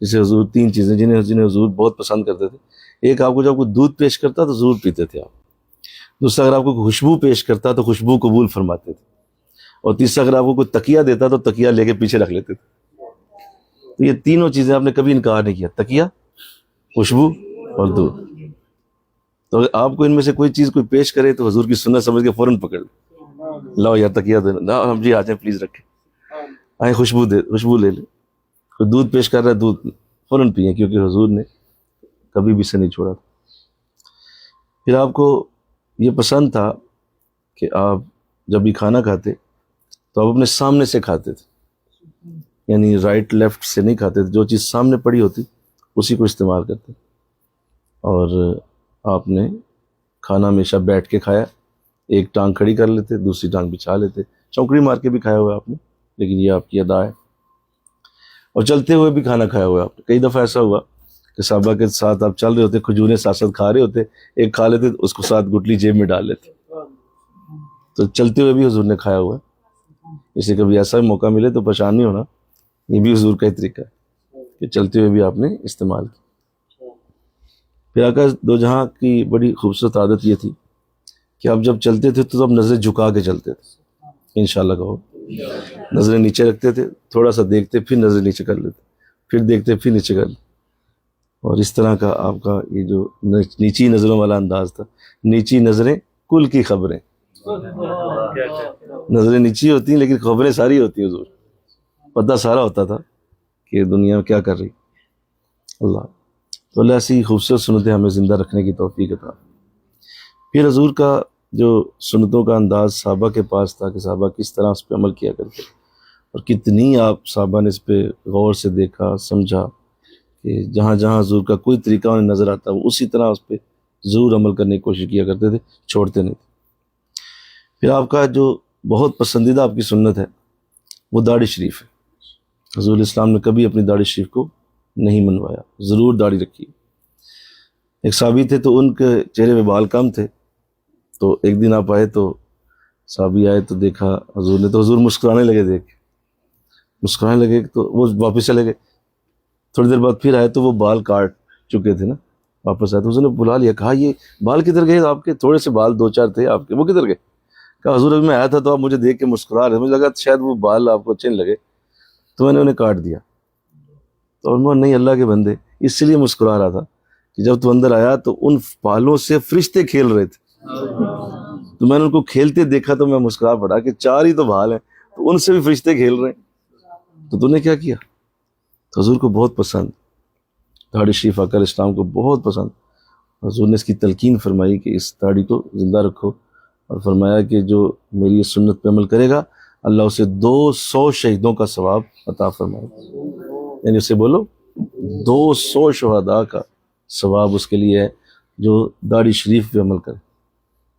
جسے حضور، 3 چیزیں جنہیں حضور بہت پسند کرتے تھے. ایک، آپ کو جب کوئی دودھ پیش کرتا تو ضرور پیتے تھے آپ. دوسرا، اگر آپ کو خوشبو پیش کرتا تو خوشبو قبول فرماتے تھے. اور تیسرا، اگر آپ کو کوئی تکیہ دیتا تو تکیہ لے کے پیچھے رکھ لیتے تھے. تو یہ تینوں چیزیں آپ نے کبھی انکار نہیں کیا، تکیہ، خوشبو اور دودھ. تو اگر آپ کو ان میں سے کوئی چیز کوئی پیش کرے تو حضور کی سنت سمجھ کے فوراً پکڑ لو. لاؤ یار تکیہ دے، جی آ جائیں پلیز، رکھیں، آئیں خوشبو لے لے. کوئی دودھ پیش کر رہا ہے دودھ فوراً پئیں، کیونکہ حضور نے کبھی بھی اسے نہیں چھوڑا تھا۔ پھر آپ کو یہ پسند تھا کہ آپ جب بھی کھانا کھاتے تو آپ اپنے سامنے سے کھاتے تھے، یعنی رائٹ لیفٹ سے نہیں کھاتے تھے، جو چیز سامنے پڑی ہوتی اسی کو استعمال کرتے، اور آپ نے کھانا ہمیشہ بیٹھ کے کھایا، ایک ٹانگ کھڑی کر لیتے، دوسری ٹانگ بچھا لیتے، چونکڑی مار کے بھی کھایا ہوا ہے آپ نے، لیکن یہ آپ کی ادا ہے، اور چلتے ہوئے بھی کھانا کھایا ہوا ہے آپ نے۔ کئی دفعہ ایسا ہوا کہ صحابہ کے ساتھ آپ چل رہے ہوتے، کھجوریں ساتھ ساتھ کھا رہے ہوتے، ایک کھا لیتے اس کو ساتھ گٹلی جیب میں ڈال لیتے، تو چلتے ہوئے بھی حضور نے کھایا ہوا ہے۔ اسے کبھی ایسا موقع ملے تو پریشان نہیں ہونا، یہ بھی حضور کا ہی طریقہ ہے کہ چلتے ہوئے بھی آپ نے استعمال کیا۔ پھر آقا دو جہاں کی بڑی خوبصورت عادت یہ تھی کہ آپ جب چلتے تھے تو آپ نظریں جھکا کے چلتے تھے، انشاءاللہ کہو، نظریں نیچے رکھتے تھے، تھوڑا سا دیکھتے پھر نظریں نیچے کر لیتے، پھر دیکھتے پھر نیچے کر لیتے، اور اس طرح کا آپ کا یہ جو نیچی نظروں والا انداز تھا، نیچی نظریں کل کی خبریں، نظریں نیچی ہوتی ہیں لیکن خبریں ساری ہوتی ہیں، حضور پتہ سارا ہوتا تھا کہ دنیا کیا کر رہی۔ اللہ تو اللہ ایسی خوبصورت سنتیں ہمیں زندہ رکھنے کی توفیق عطا۔ پھر حضور کا جو سنتوں کا انداز صحابہ کے پاس تھا کہ صحابہ کس طرح اس پہ عمل کیا کرتے، اور کتنی آپ صحابہ نے اس پہ غور سے دیکھا سمجھا کہ جہاں جہاں حضور کا کوئی طریقہ انہیں نظر آتا وہ اسی طرح اس پہ ضرور عمل کرنے کی کوشش کیا کرتے تھے، چھوڑتے نہیں تھے۔ پھر آپ کا جو بہت پسندیدہ آپ کی سنت ہے وہ داڑھی شریف ہے۔ حضور اسلام نے کبھی اپنی داڑھی شریف کو نہیں منوایا، ضرور داڑھی رکھی۔ ایک صحابی تھے تو ان کے چہرے میں بال کم تھے، تو ایک دن آپ آئے تو صحابی آئے تو دیکھا حضور نے، تو حضور مسکرانے لگے، دیکھ مسکرانے لگے تو وہ واپس چلے گئے۔ تھوڑی دیر بعد پھر آئے تو وہ بال کاٹ چکے تھے نا، واپس آئے تو حضور نے بلا لیا، کہا یہ بال کدھر گئے آپ کے؟ تھوڑے سے بال دو چار تھے آپ کے، وہ کدھر گئے؟ کہا حضور ابھی میں آیا تھا تو آپ مجھے دیکھ کے مسکرا رہے، مجھے لگا شاید وہ بال آپ کو اچھے نہیں لگے تو میں نے انہیں کاٹ دیا۔ تو انہوں نے نہیں، اللہ کے بندے اس لیے مسکرا رہا تھا کہ جب تو اندر آیا تو ان بالوں سے فرشتے کھیل رہے تھے، تو میں نے ان کو کھیلتے دیکھا تو میں مسکرا پڑا کہ چار ہی تو بال ہیں تو ان سے بھی فرشتے کھیل رہے ہیں، تو نے کیا کیا؟ تو حضور کو بہت پسند داڑھی شریف، آقا علیہ السلام کو بہت پسند۔ حضور نے اس کی تلقین فرمائی کہ اس داڑھی کو زندہ رکھو، اور فرمایا کہ جو میری اس سنت پہ عمل کرے گا اللہ اسے 200 شہیدوں کا ثواب عطا فرمائے، یعنی اسے بولو 200 شہداء کا ثواب اس کے لیے ہے جو داڑھی شریف پہ عمل کرے،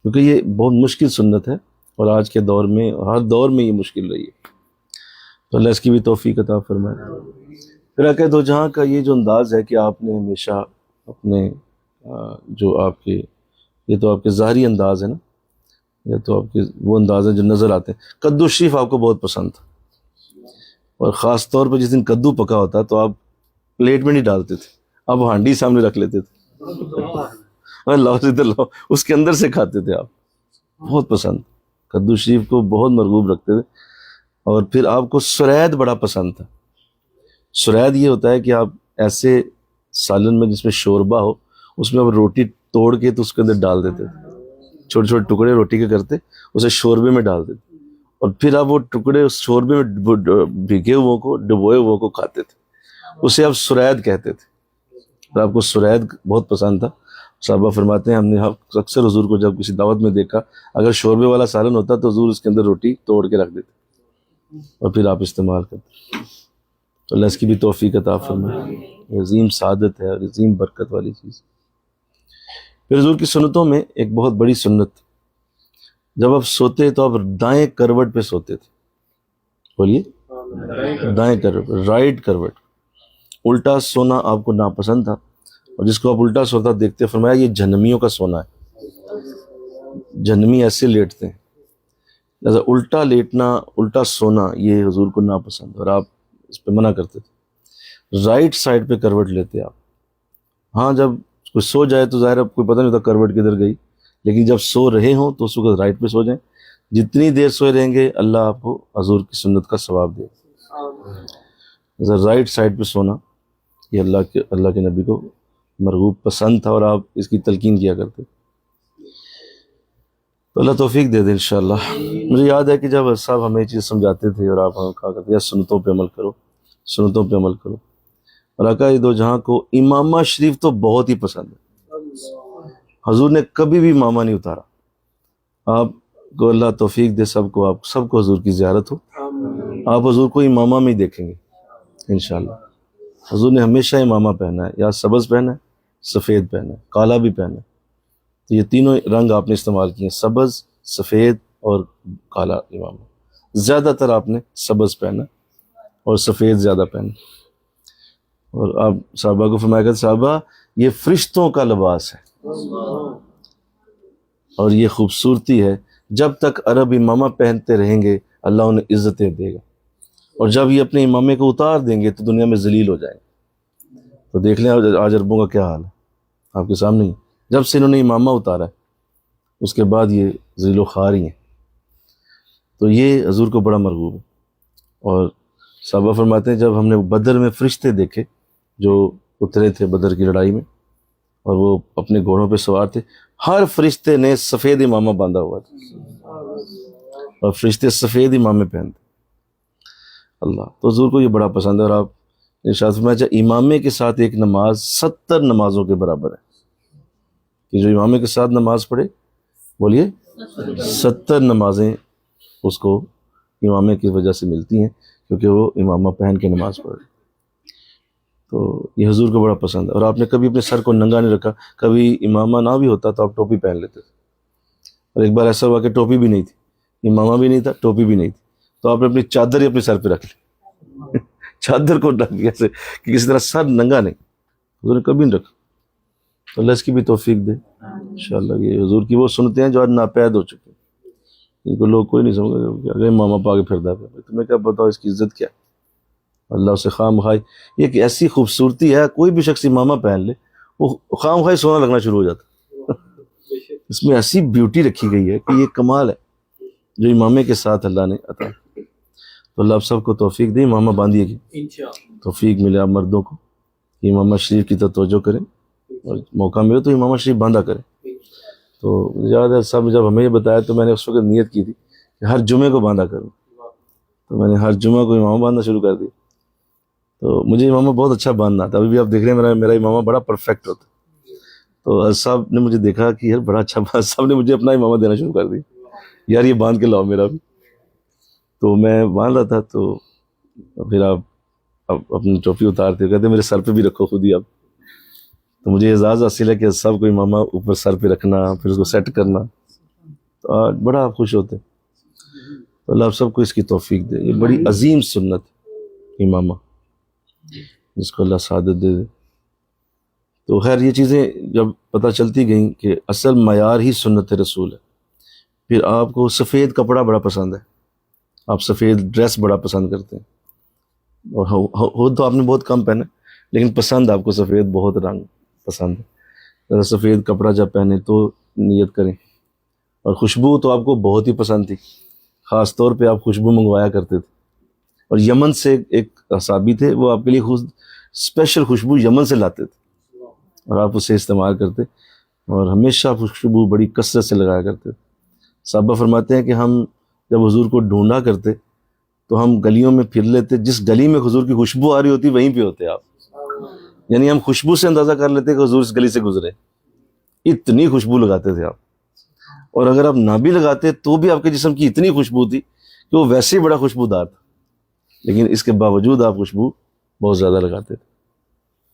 کیونکہ یہ بہت مشکل سنت ہے، اور آج کے دور میں ہر دور میں یہ مشکل رہی ہے، تو اللہ اس کی بھی توفیق عطا فرمائے۔ پھر آقا دو جہاں کا یہ جو انداز ہے کہ آپ نے ہمیشہ اپنے جو آپ کے، یہ تو آپ کے ظاہری انداز ہے نا، یہ تو آپ کے وہ انداز ہیں جو نظر آتے ہیں۔ کدو شریف آپ کو بہت پسند تھا، اور خاص طور پہ جس دن کدو پکا ہوتا تو آپ پلیٹ میں نہیں ڈالتے تھے، آپ ہانڈی سامنے رکھ لیتے تھے، اللہ اس کے اندر سے کھاتے تھے، آپ بہت پسند، کدو شریف کو بہت مرغوب رکھتے تھے۔ اور پھر آپ کو سرید بڑا پسند تھا۔ سرید یہ ہوتا ہے کہ آپ ایسے سالن میں جس میں شوربہ ہو اس میں آپ روٹی توڑ کے تو اس کے اندر ڈال دیتے تھے، چھوٹے چھوٹے ٹکڑے روٹی کے کرتے، اسے شوربے میں ڈال دیتے، اور پھر آپ وہ ٹکڑے اس شوربے میں بھیگے ہوئے کو، ڈبوئے ہوئے کو کھاتے تھے، اسے آپ سرید کہتے تھے، اور آپ کو سرید بہت پسند تھا۔ صحابہ فرماتے ہیں ہم نے اکثر حضور کو جب کسی دعوت میں دیکھا، اگر شوربے والا سالن ہوتا تو حضور اس کے اندر روٹی توڑ کے رکھ دیتے اور پھر آپ استعمال کرتے، تو اللہ اس کی بھی توفیق عطا فرمائے، یہ عظیم سعادت ہے اور عظیم برکت والی چیز۔ پھر حضور کی سنتوں میں ایک بہت بڑی سنت، جب آپ سوتے تو آپ دائیں کروٹ پہ سوتے تھے، بولیے دائیں کروٹ، رائٹ کروٹ، الٹا سونا آپ کو ناپسند تھا، اور جس کو آپ الٹا سوتا دیکھتے فرمایا یہ جہنمیوں کا سونا ہے، جہنمی ایسے لیٹتے ہیں، لہٰذا الٹا لیٹنا، الٹا سونا یہ حضور کو ناپسند، اور آپ اس پہ منع کرتے تھے۔ رائٹ سائڈ پہ کروٹ لیتے آپ، ہاں جب کوئی سو جائے تو ظاہر کوئی پتہ نہیں ہوتا کروٹ کدھر گئی، لیکن جب سو رہے ہوں تو اس وقت رائٹ پہ سو جائیں، جتنی دیر سوئے رہیں گے اللہ آپ کو حضور کی سنت کا ثواب دے۔ رائٹ سائڈ پہ سونا یہ اللہ کے نبی کو مرغوب پسند تھا، اور آپ اس کی تلقین کیا کرتے، تو اللہ توفیق دے دے انشاءاللہ۔ مجھے یاد ہے کہ جب صاحب ہمیں یہ چیز سمجھاتے تھے اور آپ ہمیں کہا کرتے ہیں سنتوں پہ عمل کرو، سنتوں پہ عمل کرو. اور آقا دو جہاں کو امامہ شریف تو بہت ہی پسند ہے. حضور نے کبھی بھی امامہ نہیں اتارا. آپ کو اللہ توفیق دے، سب کو، آپ سب کو حضور کی زیارت ہو. آپ حضور کو امامہ میں ہی دیکھیں گے انشاءاللہ. حضور نے ہمیشہ امامہ پہنا ہے، یا سبز پہنا ہے، سفید پہنا ہے، کالا بھی پہنا ہے. تو یہ تینوں رنگ آپ نے استعمال کیے، سبز، سفید اور کالا امامہ. زیادہ تر آپ نے سبز پہنا اور سفید زیادہ پہنا. اور آپ صحابہ کو فرمایا کرتے صحابہ یہ فرشتوں کا لباس ہے اور یہ خوبصورتی ہے. جب تک عرب امامہ پہنتے رہیں گے اللہ انہیں عزتیں دے گا، اور جب یہ اپنے امامے کو اتار دیں گے تو دنیا میں ذلیل ہو جائیں گے. تو دیکھ لیں آج عربوں کا کیا حال ہے آپ کے سامنے ہی. جب سے انہوں نے امامہ اتارا ہے اس کے بعد یہ ذلیل و خوار ہی ہیں. تو یہ حضور کو بڑا مرغوب ہے. اور صحابہ فرماتے ہیں جب ہم نے بدر میں فرشتے دیکھے جو اترے تھے بدر کی لڑائی میں، اور وہ اپنے گھوڑوں پہ سوار تھے، ہر فرشتے نے سفید امامہ باندھا ہوا تھا اور فرشتے سفید امامے پہنتے. اللہ تو حضور کو یہ بڑا پسند ہے. اور آپ ارشاد فرمایا امامے کے ساتھ ایک نماز 70 نمازوں کے برابر ہے. کہ جو امامے کے ساتھ نماز پڑھے، بولیے 70 نمازیں اس کو امامے کی وجہ سے ملتی ہیں، کیونکہ وہ امامہ پہن کے نماز پڑھ رہے. تو یہ حضور کو بڑا پسند ہے. اور آپ نے کبھی اپنے سر کو ننگا نہیں رکھا. کبھی امامہ نہ بھی ہوتا تو آپ ٹوپی پہن لیتے تھے. اور ایک بار ایسا ہوا کہ ٹوپی بھی نہیں تھی، امامہ بھی نہیں تھا، ٹوپی بھی نہیں تھی، تو آپ نے اپنی چادر ہی اپنے سر پہ رکھ لی. چادر کو ڈھک کیسے کہ کسی طرح سر ننگا نہیں. حضور نے کبھی نہیں رکھا. تو اللہ اس کی بھی توفیق دے انشاءاللہ. یہ حضور کی وہ سنتے ہیں جو آج ناپید ہو چکے ہیں. ان کو لوگ کوئی نہیں سمجھ کہ اگر امامہ پا کے پھردا ہے، تمہیں کیا پتا اس کی عزت کیا. اللہ اسے خواہ مخواہ یہ ایک ایسی خوبصورتی ہے، کوئی بھی شخص امامہ پہن لے وہ خواہ مخواہ سونا لگنا شروع ہو جاتا. اس میں ایسی بیوٹی رکھی گئی ہے کہ یہ کمال ہے جو امامے کے ساتھ اللہ نے عطا. تو اللہ آپ سب کو توفیق دے امامہ باندھیے گی، توفیق ملے آپ مردوں کو کہ امامہ شریف کی طرف توجہ کریں، اور موقع ملے تو امامہ شریف باندھا کریں. تو یاد ہے سب جب ہمیں یہ بتایا تو میں نے اس وقت نیت کی تھی کہ ہر جمعے کو باندھا کروں. تو میں نے ہر جمعہ کو امامہ باندھنا شروع کر دیا. تو مجھے امامہ بہت اچھا باندھنا تھا. ابھی بھی آپ دیکھ رہے ہیں میرا امامہ بڑا پرفیکٹ ہوتا. تو صاحب نے مجھے دیکھا کہ یار بڑا اچھا باندھ، صاحب نے مجھے اپنا امامہ دینا شروع کر دیا، یار یہ باندھ کے لاؤ میرا بھی. تو میں باندھ رہا تھا تو پھر آپ اپنی ٹوپی اتارتے کہتے میرے سر پہ بھی رکھو خود ہی اب. تو مجھے اعزاز حاصل ہے کہ سب کو امامہ اوپر سر پہ رکھنا، پھر اس کو سیٹ کرنا. تو آج بڑا آپ خوش ہوتے. تو اللہ آپ سب کو اس کی توفیق دے. یہ بڑی عظیم سنت ہے امامہ، جس کو اللہ سعادت دے دے. تو خیر یہ چیزیں جب پتہ چلتی گئیں کہ اصل معیار ہی سنت رسول ہے. پھر آپ کو سفید کپڑا بڑا پسند ہے، آپ سفید ڈریس بڑا پسند کرتے ہیں. اور ہو تو آپ نے بہت کم پہنا، لیکن پسند آپ کو سفید بہت رنگ پسند ہے. سفید کپڑا جب پہنے تو نیت کریں. اور خوشبو تو آپ کو بہت ہی پسند تھی، خاص طور پہ آپ خوشبو منگوایا کرتے تھے. اور یمن سے ایک صحابی تھے، وہ آپ کے لیے خود اسپیشل خوشبو یمن سے لاتے تھے اور آپ اسے استعمال کرتے، اور ہمیشہ خوشبو بڑی کثرت سے لگایا کرتے. صحابہ فرماتے ہیں کہ ہم جب حضور کو ڈھونڈا کرتے تو ہم گلیوں میں پھر لیتے، جس گلی میں حضور کی خوشبو آ رہی ہوتی وہیں پہ ہوتے آپ. یعنی ہم خوشبو سے اندازہ کر لیتے کہ حضور اس گلی سے گزرے، اتنی خوشبو لگاتے تھے آپ. اور اگر آپ نہ بھی لگاتے تو بھی آپ کے جسم کی اتنی خوشبو تھی کہ وہ ویسے ہی بڑا خوشبودار تھا، لیکن اس کے باوجود آپ خوشبو بہت زیادہ لگاتے تھے.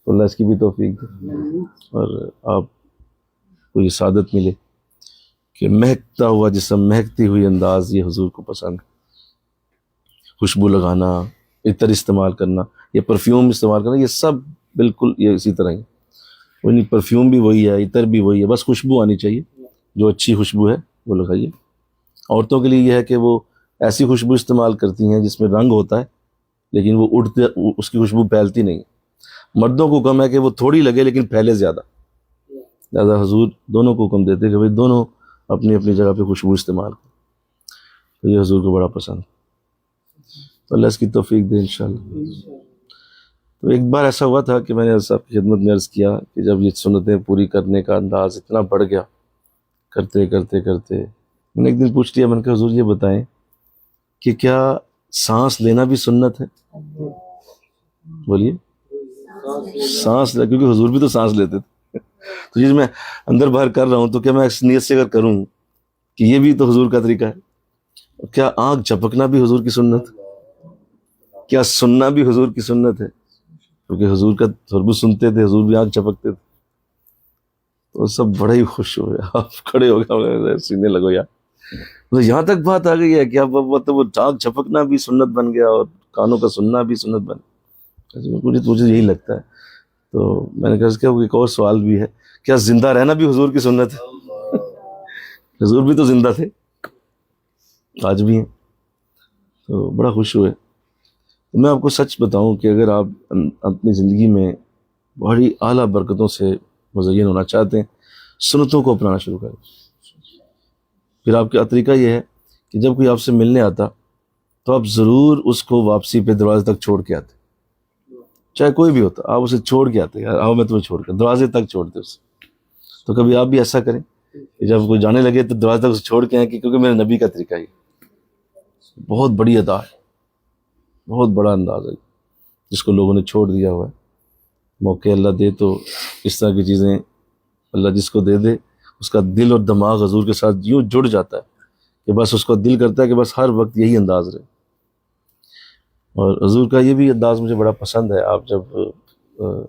تو اللہ اس کی بھی توفیق دے اور آپ کو یہ سعادت ملے کہ مہکتا ہوا جسم، مہکتی ہوئی انداز یہ حضور کو پسند. خوشبو لگانا، عطر استعمال کرنا، یہ پرفیوم استعمال کرنا، یہ سب بالکل یہ اسی طرح ہی. پرفیوم بھی وہی ہے، عطر بھی وہی ہے، بس خوشبو آنی چاہیے. جو اچھی خوشبو ہے وہ لگائیے. عورتوں کے لیے یہ ہے کہ وہ ایسی خوشبو استعمال کرتی ہیں جس میں رنگ ہوتا ہے لیکن وہ اڑتے اس کی خوشبو پھیلتی نہیں. مردوں کو حکم ہے کہ وہ تھوڑی لگے لیکن پھیلے زیادہ. لہٰذا حضور دونوں کو حکم دیتے کہ بھائی دونوں اپنی اپنی جگہ پہ خوشبو استعمال کریں. تو یہ حضور کو بڑا پسند. تو اللہ اس کی توفیق دے انشاءاللہ. تو ایک بار ایسا ہوا تھا کہ میں نے صاحب کی خدمت میں عرض کیا کہ جب یہ سنتیں پوری کرنے کا انداز اتنا بڑھ گیا، کرتے کرتے کرتے میں نے ایک دن پوچھ لیا، میں نے کہا حضور یہ بتائیں کہ کیا سانس لینا بھی سنت ہے؟ بولیے سانس لے، کیونکہ حضور بھی تو سانس لیتے تھے. تو یہ میں اندر باہر کر رہا ہوں تو کیا میں اس نیت سے اگر کروں کہ یہ بھی تو حضور کا طریقہ ہے. کیا آنکھ جھپکنا بھی حضور کی سنت؟ کیا سننا بھی حضور کی سنت ہے؟ کیونکہ حضور کا حضور بھی سنتے تھے، حضور بھی آنکھ جھپکتے تھے. تو سب بڑا ہی خوش ہوئے. آپ کھڑے ہو گئے، سینے لگو یار. تو یہاں تک بات آ گئی ہے کہ اب مطلب وہ آنکھ جھپکنا بھی سنت بن گیا اور کانوں کا سننا بھی سنت بن گیا. مجھے یہی لگتا ہے. تو میں نے کہا کہ ایک اور سوال بھی ہے، کیا زندہ رہنا بھی حضور کی سنت ہے؟ حضور بھی تو زندہ تھے، آج بھی ہیں. تو بڑا خوش ہوئے. میں آپ کو سچ بتاؤں کہ اگر آپ اپنی زندگی میں بڑی اعلیٰ برکتوں سے مزین ہونا چاہتے ہیں، سنتوں کو اپنانا شروع کریں. پھر آپ کا طریقہ یہ ہے کہ جب کوئی آپ سے ملنے آتا تو آپ ضرور اس کو واپسی پہ دروازے تک چھوڑ کے آتے. چاہے کوئی بھی ہوتا، آپ اسے چھوڑ کے آتے، یار آؤ میں تمہیں چھوڑ کے، دروازے تک چھوڑتے اسے. تو کبھی آپ بھی ایسا کریں کہ جب کوئی جانے لگے تو دروازے تک اسے چھوڑ کے آئیں، کیونکہ میرے نبی کا طریقہ یہ بہت بڑی ادا ہے، بہت بڑا انداز ہے جس کو لوگوں نے چھوڑ دیا ہوا ہے. موقع اللہ دے تو اس طرح کی چیزیں اللہ جس کو دے دے، اس کا دل اور دماغ حضور کے ساتھ یوں جڑ جاتا ہے کہ بس اس کو دل کرتا ہے کہ بس ہر وقت یہی انداز رہے. اور حضور کا یہ بھی انداز مجھے بڑا پسند ہے. آپ جب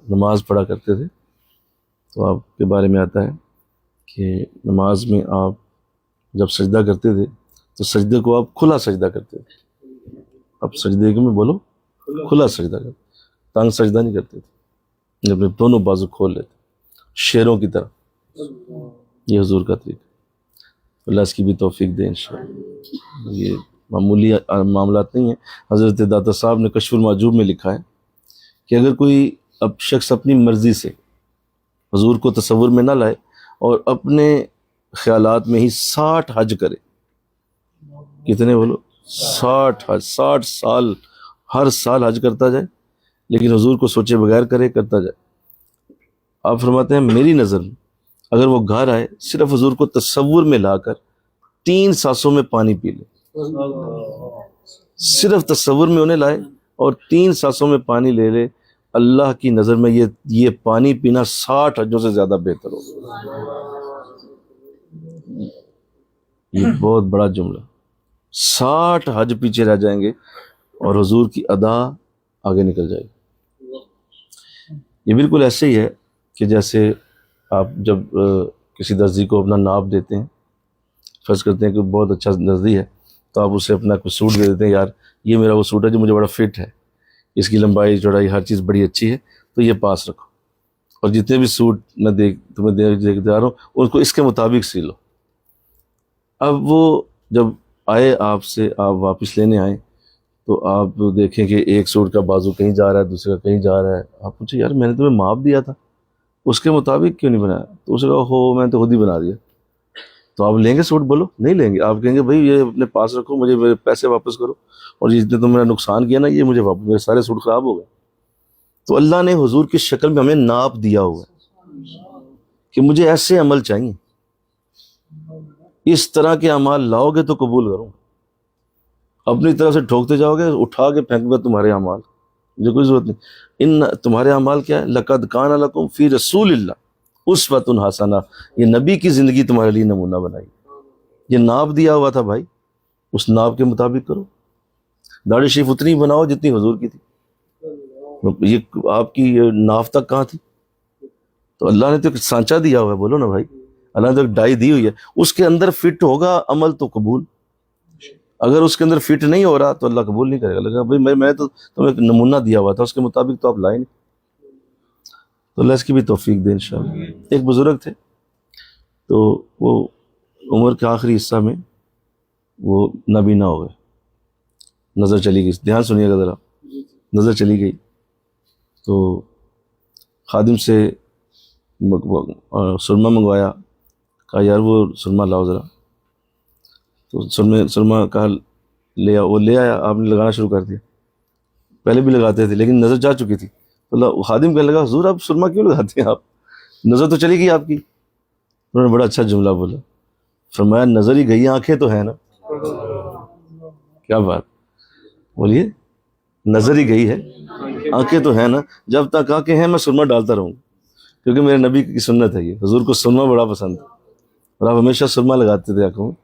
نماز پڑھا کرتے تھے تو آپ کے بارے میں آتا ہے کہ نماز میں آپ جب سجدہ کرتے تھے تو سجدے کو آپ کھلا سجدہ کرتے تھے. اب سجدے کو میں بولو کھلا سجدہ کرتے، تنگ سجدہ نہیں کرتے تھے، اپنے دونوں بازو کھول لیتے شیروں کی طرح. یہ حضور کا طریقہ. اللہ اس کی بھی توفیق دے انشاءاللہ. یہ معمولی معاملات نہیں ہیں. حضرت داتا صاحب نے کشف المحجوب میں لکھا ہے کہ اگر کوئی اب شخص اپنی مرضی سے حضور کو تصور میں نہ لائے اور اپنے خیالات میں ہی 60 حج کرے. کتنے بولو؟ 60 حج، 60 سال ہر سال حج کرتا جائے لیکن حضور کو سوچے بغیر کرتا جائے. آپ فرماتے ہیں میری نظر میں اگر وہ گھر آئے صرف حضور کو تصور میں لا کر 3 سانسوں میں پانی پی لے، صرف تصور میں انہیں لائے اور 3 سانسوں میں پانی لے لے، اللہ کی نظر میں یہ پانی پینا 60 حجوں سے زیادہ بہتر ہوگا. یہ بہت بڑا جملہ. 60 حج پیچھے رہ جائیں گے اور حضور کی ادا آگے نکل جائے گی. یہ بالکل ایسے ہی ہے کہ جیسے آپ جب کسی درزی کو اپنا ناپ دیتے ہیں، فرض کرتے ہیں کہ بہت اچھا درزی ہے تو آپ اسے اپنا کوئی سوٹ دے دیتے ہیں، یار یہ میرا وہ سوٹ ہے جو مجھے بڑا فٹ ہے، اس کی لمبائی چوڑائی ہر چیز بڑی اچھی ہے، تو یہ پاس رکھو، اور جتنے بھی سوٹ میں تمہیں دے رہا ہوں ان کو اس کے مطابق سی لو. اب وہ جب آئے آپ سے، آپ واپس لینے آئیں تو آپ دیکھیں کہ ایک سوٹ کا بازو کہیں جا رہا ہے، دوسرے کا کہیں جا رہا ہے. آپ پوچھیں یار میں نے تمہیں ماپ دیا تھا، اس کے مطابق کیوں نہیں بنایا؟ تو اسے کہا ہو میں نے تو خود ہی بنا دیا. تو آپ لیں گے سوٹ؟ بولو نہیں لیں گے. آپ کہیں گے بھائی یہ اپنے پاس رکھو، مجھے میرے پیسے واپس کرو، اور جتنے تم میرا نقصان کیا نا یہ مجھے واپس، میرے سارے سوٹ خراب ہو گئے. تو اللہ نے حضور کی شکل میں ہمیں ناپ دیا ہوا ہے کہ مجھے ایسے عمل چاہیے، اس طرح کے اعمال لاؤ گے تو قبول کروں. اپنی طرف سے ٹھوکتے جاؤ گے، اٹھا کے پھینک گا تمہارے اعمال، مجھے کوئی ضرورت نہیں. ان تمہارے اعمال کیا ہے؟ لقد کان لکم فی رسول اللہ اسوۃ حسنہ. یہ نبی کی زندگی تمہارے لیے نمونہ بنائی، یہ ناپ دیا ہوا تھا بھائی، اس ناپ کے مطابق کرو. داڑھی شریف اتنی بناؤ جتنی حضور کی تھی. یہ آپ کی ناف تک کہاں تھی؟ تو اللہ نے تو ایک سانچہ دیا ہوا ہے، بولو نا بھائی، اللہ نے تو ایک ڈائی دی ہوئی ہے، اس کے اندر فٹ ہوگا عمل تو قبول. اگر اس کے اندر فٹ نہیں ہو رہا تو اللہ قبول نہیں کرے گا. لگا بھائی میں تو تمہیں ایک نمونہ دیا ہوا تھا، اس کے مطابق تو آپ لائے نہیں. تو اللہ اس کی بھی توفیق دے انشاءاللہ. ایک بزرگ تھے تو وہ عمر کے آخری حصہ میں وہ نابینا ہو گئے، نظر چلی گئی. دھیان سنیے گا ذرا، نظر چلی گئی تو خادم سے سرما منگوایا، کہا یار وہ سرما لاؤ ذرا. تو سرما کہا لے آیا، وہ لے آیا، آپ نے لگانا شروع کر دیا. پہلے بھی لگاتے تھے لیکن نظر جا چکی تھی. تو خادم کہنے لگا حضور آپ سرما کیوں لگاتے ہیں، آپ نظر تو چلی گئی آپ کی. انہوں نے بڑا اچھا جملہ بولا، فرمایا نظر ہی گئی، آنکھیں تو ہیں نا. کیا بات بولیے، نظر ہی گئی ہے آنکھیں تو ہیں نا، جب تک آنکھیں ہیں میں سرما ڈالتا رہوں گا، کیونکہ میرے نبی کی سنت ہے یہ، حضور کو سرما بڑا پسند ہے اور آپ ہمیشہ سرما لگاتے تھے آنکھوں میں.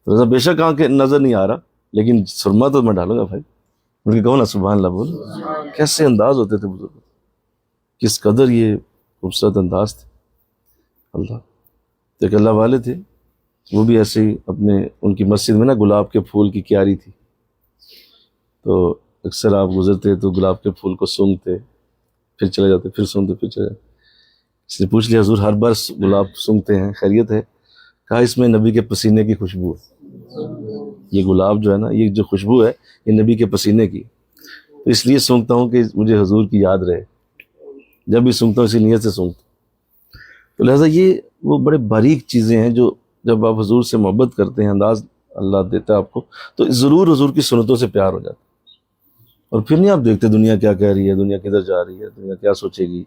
تو بے شک آنکھیں نظر نہیں آ رہا لیکن سرما تو میں ڈالوں گا بھائی. ان کے کہو نا سبحان اللہ بول. کیسے انداز ہوتے تھے بزرگ، کس قدر یہ خوبصورت انداز تھے. اللہ تو ایک اللہ والے تھے، وہ بھی ایسے ہی اپنے ان کی مسجد میں نا گلاب کے پھول کی کیاری تھی، تو اکثر آپ گزرتے تو گلاب کے پھول کو سونگھتے پھر چلے جاتے، پھر سونگھتے پھر چلے جاتے. اس نے پوچھ لیا حضور ہر بار گلاب سونگھتے ہیں، خیریت ہے؟ کہا اس میں نبی کے پسینے کی خوشبو ہے. یہ گلاب جو ہے نا، یہ جو خوشبو ہے یہ نبی کے پسینے کی، تو اس لیے سونگھتا ہوں کہ مجھے حضور کی یاد رہے. جب بھی سونگھتا ہوں اسی نیت سے سونگتا ہوں. تو لہٰذا یہ وہ بڑے باریک چیزیں ہیں جو جب آپ حضور سے محبت کرتے ہیں، انداز اللہ دیتا ہے آپ کو، تو ضرور حضور کی سنتوں سے پیار ہو جاتا ہے. اور پھر نہیں آپ دیکھتے دنیا کیا کہہ رہی ہے، دنیا کدھر جا رہی ہے، دنیا کیا سوچے گی.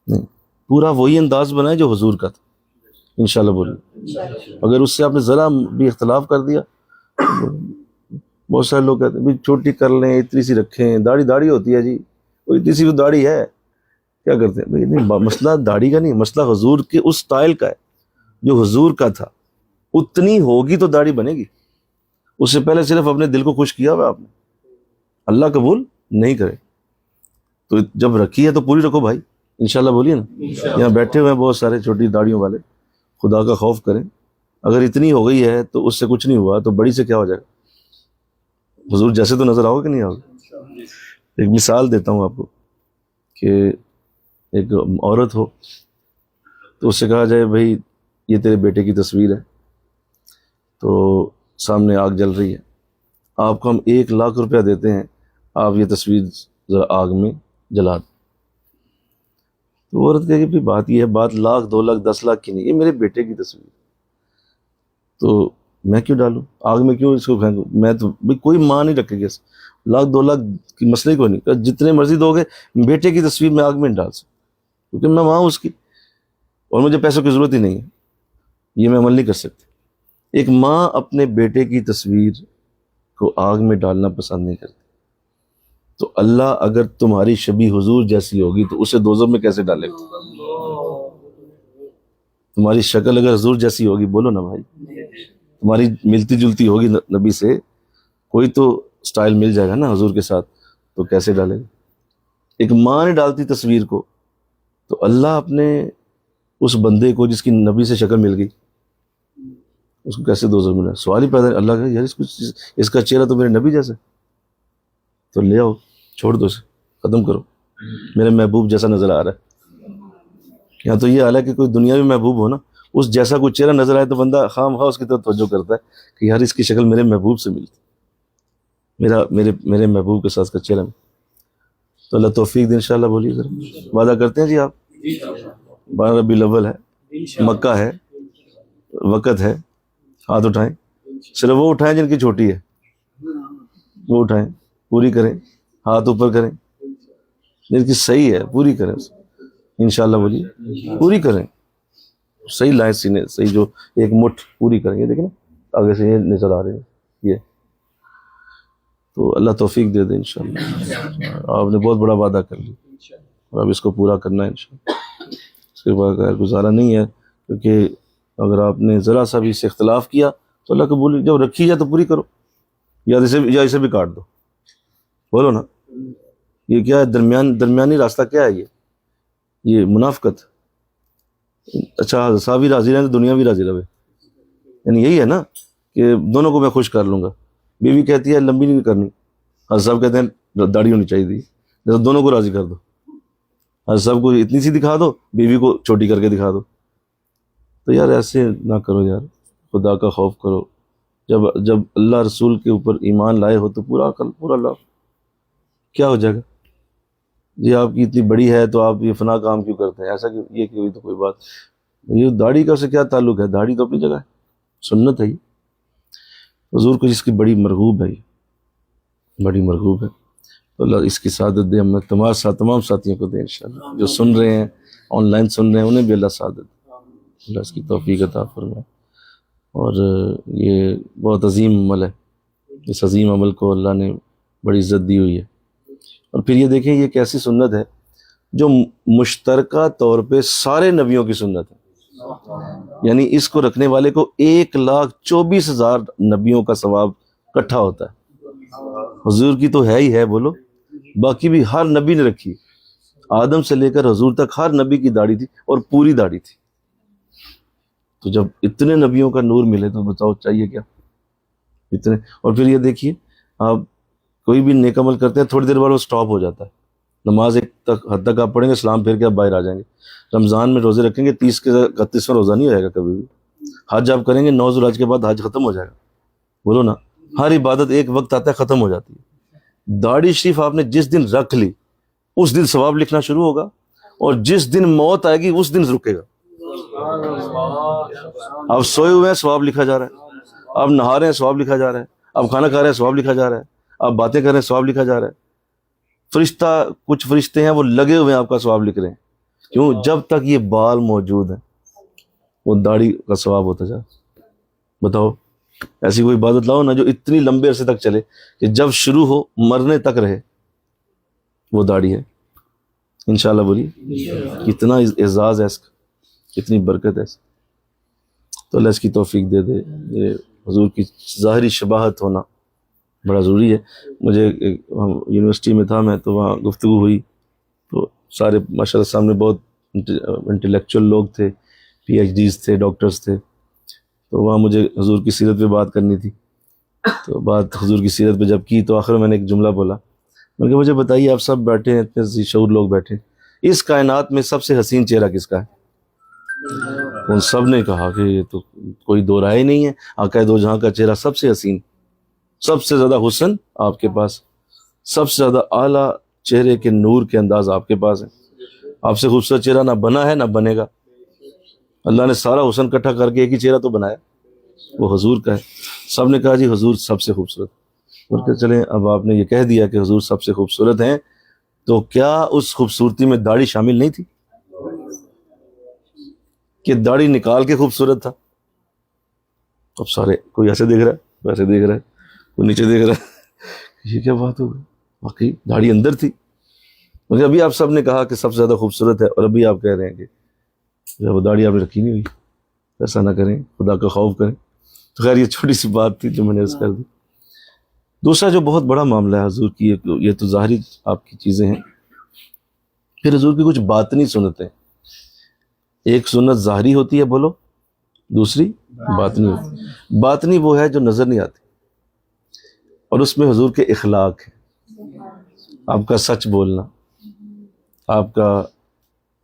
نہیں، پورا وہی انداز بنائے جو حضور کا تھا. انشاءاللہ بولیے. اگر اس سے آپ نے ذرا بھی اختلاف کر دیا، بہت سارے لوگ کہتے ہیں بھی چھوٹی کر لیں، اتنی سی رکھیں، داڑھی ہوتی ہے جی، وہ اتنی سی داڑھی ہے، کیا کرتے ہیں بھائی. نہیں، مسئلہ داڑھی کا نہیں، مسئلہ حضور کے اس سٹائل کا ہے جو حضور کا تھا. اتنی ہوگی تو داڑھی بنے گی. اس سے پہلے صرف اپنے دل کو خوش کیا ہوا آپ نے، اللہ قبول نہیں کرے. تو جب رکھی ہے تو پوری رکھو بھائی. انشاءاللہ بولیے نا. یہاں بیٹھے ہوئے ہیں بہت سارے چھوٹی داڑھیوں والے، خدا کا خوف کریں. اگر اتنی ہو گئی ہے تو اس سے کچھ نہیں ہوا تو بڑی سے کیا ہو جائے گا. حضور جیسے تو نظر آؤ کہ نہیں آؤ. ایک مثال دیتا ہوں آپ کو کہ ایک عورت ہو تو اس سے کہا جائے بھائی یہ تیرے بیٹے کی تصویر ہے، تو سامنے آگ جل رہی ہے، آپ کو ہم 1,00,000 روپیہ دیتے ہیں، آپ یہ تصویر ذرا آگ میں جلا دیں. تو عورت کہے کہ بات یہ ہے، بات 1,00,000 2,00,000 10,00,000 کی نہیں، یہ میرے بیٹے کی تصویر، تو میں کیوں ڈالوں آگ میں، کیوں اس کو پھینکوں. میں تو بھائی کوئی ماں نہیں رکھے گی، 1,00,000 2,00,000 کی مسئلے کو نہیں، جتنے مرضی دو گے بیٹے کی تصویر میں آگ میں نہیں ڈال سکتا، کیونکہ میں ماں ہوں اس کی اور مجھے پیسوں کی ضرورت ہی نہیں ہے، یہ میں عمل نہیں کر سکتی. ایک ماں اپنے بیٹے کی تصویر کو آگ میں ڈالنا پسند نہیں کرتی. تو اللہ اگر تمہاری شبیہ حضور جیسی ہوگی تو اسے دوزخ میں کیسے ڈالے گا. تمہاری شکل اگر حضور جیسی ہوگی، بولو نا بھائی، تمہاری ملتی جلتی ہوگی نبی سے، کوئی تو سٹائل مل جائے گا نا حضور کے ساتھ، تو کیسے ڈالے گا. ایک ماں نے ڈالتی تصویر کو، تو اللہ اپنے اس بندے کو جس کی نبی سے شکل مل گئی اس کو کیسے دوزخ ملا. سوال ہی پیدا ہے. اللہ کہ یار اس کا چہرہ تو میرے نبی جیسا، تو لے آؤ، چھوڑ دو اسے، ختم کرو، میرے محبوب جیسا نظر آ رہا ہے. یہاں تو یہ حال ہے کہ کوئی دنیاوی محبوب ہو نا، اس جیسا کوئی چہرہ نظر آئے تو بندہ خام خواہ اس کی طرف توجہ کرتا ہے کہ یار اس کی شکل میرے محبوب سے ملتی، میرے محبوب کے ساتھ اس کا چہرہ. تو اللہ توفیق دے. انشاءاللہ بولیے ذرا، وعدہ کرتے ہیں جی آپ. 12 ربیع الاول ہے، مکہ ہے، وقت ہے، ہاتھ اٹھائیں. صرف وہ اٹھائیں جن کی چھوٹی ہے، وہ اٹھائیں، پوری کریں، ہاتھ اوپر کریں. جن کی صحیح ہے پوری کریں، انشاءاللہ بولیے پوری کریں، صحیح لائن سینے، صحیح جو ایک مٹھ پوری کریں. یہ دیکھیں نا آگے سے یہ نظر آ رہے ہیں یہ. تو اللہ توفیق دے دے انشاءاللہ. آپ نے بہت بڑا وعدہ کر لیا اور اب اس کو پورا کرنا ہے انشاءاللہ. اس کے بعد گزارا نہیں ہے، کیونکہ اگر آپ نے ذرا سا بھی اس سے اختلاف کیا تو اللہ قبول. جب رکھی جائے تو پوری کرو، یا اسے بھی کاٹ دو. بولو نا، یہ کیا ہے درمیانی راستہ کیا ہے یہ منافقت. اچھا سا بھی راضی رہے تو دنیا بھی راضی رہے، یعنی یہی ہے نا کہ دونوں کو میں خوش کر لوں گا. بیوی کہتی ہے لمبی نہیں کرنی، حضرت صاحب کہتے ہیں داڑھی ہونی چاہیے تھی، دونوں کو راضی کر دو. حضرت صاحب کو اتنی سی دکھا دو، بیوی کو چھوٹی کر کے دکھا دو. تو یار ایسے نہ کرو یار، خدا کا خوف کرو. جب اللہ رسول کے اوپر ایمان لائے ہو تو پورا لاؤ. کیا ہو جائے گا جی آپ کی اتنی بڑی ہے تو آپ یہ فنا کام کیوں کرتے ہیں، ایسا کہ یہ کہ تو کوئی بات. یہ داڑھی کا سے کیا تعلق ہے، داڑھی تو اپنی جگہ ہے، سنت ہے. یہ حضور کو جس کی بڑی مرغوب ہے، یہ بڑی مرغوب ہے. تو اللہ اس کی سعادت دے، ہم تمام ساتھیوں کو دے انشاءاللہ. جو سن رہے ہیں آن لائن سن رہے ہیں انہیں بھی اللہ سعادت دے، اللہ اس کی توفیق عطا فرمائے. اور یہ بہت عظیم عمل ہے، اس عظیم عمل کو اللہ نے بڑی عزت دی ہوئی ہے. اور پھر یہ دیکھیں یہ ایک ایسی سنت ہے جو مشترکہ طور پہ سارے نبیوں کی سنت ہے، یعنی اس کو رکھنے والے کو 1,24,000 نبیوں کا ثواب اکٹھا ہوتا ہے۔ حضور کی تو ہے ہی ہے، بولو، باقی بھی ہر نبی نے رکھی، آدم سے لے کر حضور تک ہر نبی کی داڑھی تھی اور پوری داڑھی تھی۔ تو جب اتنے نبیوں کا نور ملے تو بتاؤ چاہیے کیا اتنے۔ اور پھر یہ دیکھیے آپ کوئی بھی نیک عمل کرتے ہیں تھوڑی دیر بعد وہ سٹاپ ہو جاتا ہے، نماز ایک حد تک آپ پڑھیں گے، سلام پھیر کے آپ باہر آ جائیں گے۔ رمضان میں روزے رکھیں گے 30 کے 31واں روزہ نہیں ہوئے گا کبھی بھی۔ حج آپ کریں گے 9 ذوالحج کے بعد حج ختم ہو جائے گا، بولو نا۔ ہر عبادت ایک وقت آتا ہے ختم ہو جاتی ہے۔ داڑھی شریف آپ نے جس دن رکھ لی اس دن ثواب لکھنا شروع ہوگا، اور جس دن موت آئے گی اس دن رکے گا۔ آپ سوئے ہوئے ہیں ثواب لکھا جا رہا ہے، آپ نہا رہے ہیں ثواب لکھا جا رہا ہے، آپ کھانا کھا رہے ہیں ثواب لکھا جا رہا ہے، آپ باتیں کر رہے ہیں ثواب لکھا جا رہا ہے۔ فرشتہ، کچھ فرشتے ہیں وہ لگے ہوئے ہیں آپ کا ثواب لکھ رہے ہیں، کیوں؟ جب تک یہ بال موجود ہیں وہ داڑھی کا ثواب ہوتا جا۔ بتاؤ ایسی کوئی عبادت لاؤ نا جو اتنی لمبے عرصے تک چلے کہ جب شروع ہو مرنے تک رہے، وہ داڑھی ہے انشاءاللہ۔ بولیے کتنا اعزاز ہے اس کا، کتنی برکت ہے اس کا۔ تو اللہ اس کی توفیق دے دے۔ یہ حضور کی ظاہری شباہت ہونا بڑا ضروری ہے۔ مجھے یونیورسٹی میں تھا میں، تو وہاں گفتگو ہوئی تو سارے ماشاء اللہ سامنے بہت انٹلیکچوئل لوگ تھے، پی ایچ ڈیز تھے، ڈاکٹرز تھے، تو وہاں مجھے حضور کی سیرت پہ بات کرنی تھی۔ تو بات حضور کی سیرت پہ جب کی تو آخر میں نے ایک جملہ بولا، میں نے کہا مجھے بتائیے آپ سب بیٹھے ہیں، اتنے شعور لوگ بیٹھے ہیں، اس کائنات میں سب سے حسین چہرہ کس کا ہے؟ ان سب نے کہا کہ یہ تو کوئی دو رائے نہیں ہے، آقا دو جہاں کا چہرہ سب سے حسین، سب سے زیادہ حسن آپ کے پاس، سب سے زیادہ اعلیٰ چہرے کے نور کے انداز آپ کے پاس ہے۔ آپ سے خوبصورت چہرہ نہ بنا ہے نہ بنے گا، اللہ نے سارا حسن اکٹھا کر کے ایک ہی چہرہ تو بنایا، وہ حضور کا ہے۔ سب نے کہا جی حضور سب سے خوبصورت۔ بول کے چلیں اب آپ نے یہ کہہ دیا کہ حضور سب سے خوبصورت ہیں، تو کیا اس خوبصورتی میں داڑھی شامل نہیں تھی؟ کہ داڑھی نکال کے خوبصورت تھا؟ اب سارے کوئی ایسے دیکھ رہا ہے، ویسے دیکھ رہا ہے، کوئی نیچے دیکھ رہا ہے، یہ کیا بات ہو گئی؟ واقعی داڑھی اندر تھی۔ مجھے ابھی آپ سب نے کہا کہ سب سے زیادہ خوبصورت ہے، اور ابھی آپ کہہ رہے ہیں کہ وہ داڑھی آپ نے رکھی نہیں ہوئی۔ ایسا نہ کریں، خدا کا خوف کریں۔ تو خیر یہ چھوٹی سی بات تھی جو میں نے عرض کر دی۔ دوسرا جو بہت بڑا معاملہ ہے حضور کی، یہ تو ظاہری آپ کی چیزیں ہیں، پھر حضور کی کچھ باطنی سنتیں۔ ایک سنت ظاہری ہوتی ہے، بولو، دوسری باطنی ہوتی ہے۔ باطنی وہ ہے جو نظر نہیں آتی، اور اس میں حضور کے اخلاق ہے، آپ کا سچ بولنا، آپ کا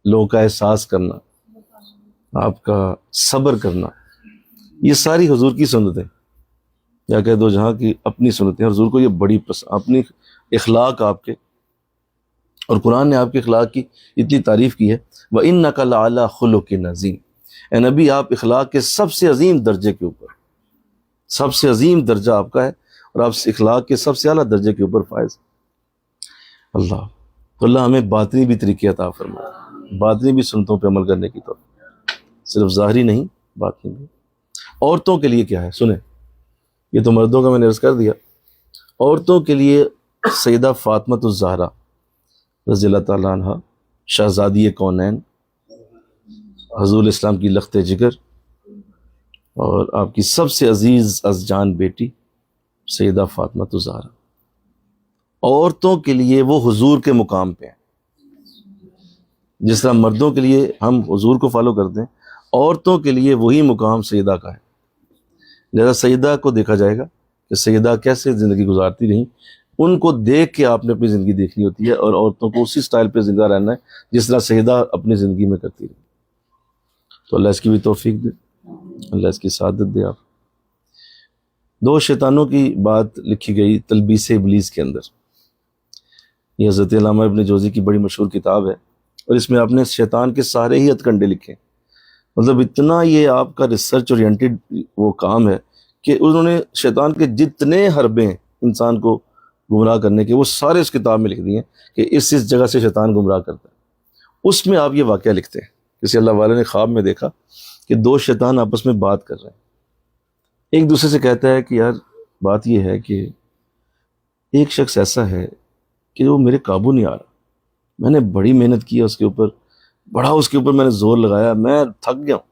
لوگوں کا احساس کرنا، آپ کا صبر کرنا، یہ ساری حضور کی سنتیں، یا کہ دو جہاں کی اپنی سنتیں۔ حضور کو یہ بڑی اپنی اخلاق آپ کے، اور قرآن نے آپ کے اخلاق کی اتنی تعریف کی ہے، وَإِنَّكَ لَعَلَىٰ خُلُقٍ عَظِيمٍ، اے نبی آپ اخلاق کے سب سے عظیم درجے کے اوپر، سب سے عظیم درجہ آپ کا ہے، اور آپ اخلاق کے سب سے اعلیٰ درجے کے اوپر فائز۔ اللہ تو اللہ ہمیں باطنی بھی طریقے عطا فرمائے، باطنی بھی سنتوں پہ عمل کرنے کی توفیق، صرف ظاہری نہیں باطنی بھی۔ عورتوں کے لیے کیا ہے سنیں، یہ تو مردوں کا میں نے عرض کر دیا۔ عورتوں کے لیے سیدہ فاطمۃ الزہرا رضی اللہ تعالیٰ عنہ، شہزادی کونین، حضور اسلام کی لخت جگر، اور آپ کی سب سے عزیز از جان بیٹی سیدہ فاطمۃ الزہرا، عورتوں کے لیے وہ حضور کے مقام پہ ہیں۔ جس طرح مردوں کے لیے ہم حضور کو فالو کرتے ہیں، عورتوں کے لیے وہی مقام سیدہ کا ہے۔ لہذا سیدہ کو دیکھا جائے گا کہ سیدہ کیسے زندگی گزارتی رہیں، ان کو دیکھ کے آپ نے اپنی زندگی دیکھنی ہوتی ہے، اور عورتوں کو اسی سٹائل پہ زندہ رہنا ہے جس طرح سیدہ اپنی زندگی میں کرتی رہی۔ تو اللہ اس کی بھی توفیق دے، اللہ اس کی سعادت دے۔ آپ دو شیطانوں کی بات لکھی گئی تلبیس ابلیس کے اندر، یہ حضرت علامہ ابن جوزی کی بڑی مشہور کتاب ہے، اور اس میں آپ نے شیطان کے سارے ہی ہتھ کنڈے لکھے، مطلب اتنا یہ آپ کا ریسرچ اورینٹیڈ وہ کام ہے کہ انہوں نے شیطان کے جتنے حربے ہیں انسان کو گمراہ کرنے کے، وہ سارے اس کتاب میں لکھ دیے ہیں کہ اس جگہ سے شیطان گمراہ کرتا ہے۔ اس میں آپ یہ واقعہ لکھتے ہیں، کسی اللہ والے نے خواب میں دیکھا کہ دو شیطان آپس میں بات کر رہے ہیں، ایک دوسرے سے کہتا ہے کہ یار بات یہ ہے کہ ایک شخص ایسا ہے کہ وہ میرے قابو نہیں آ رہا. میں نے بڑی محنت کی ہے اس کے اوپر, بڑا اس کے اوپر میں نے زور لگایا, میں تھک گیا ہوں,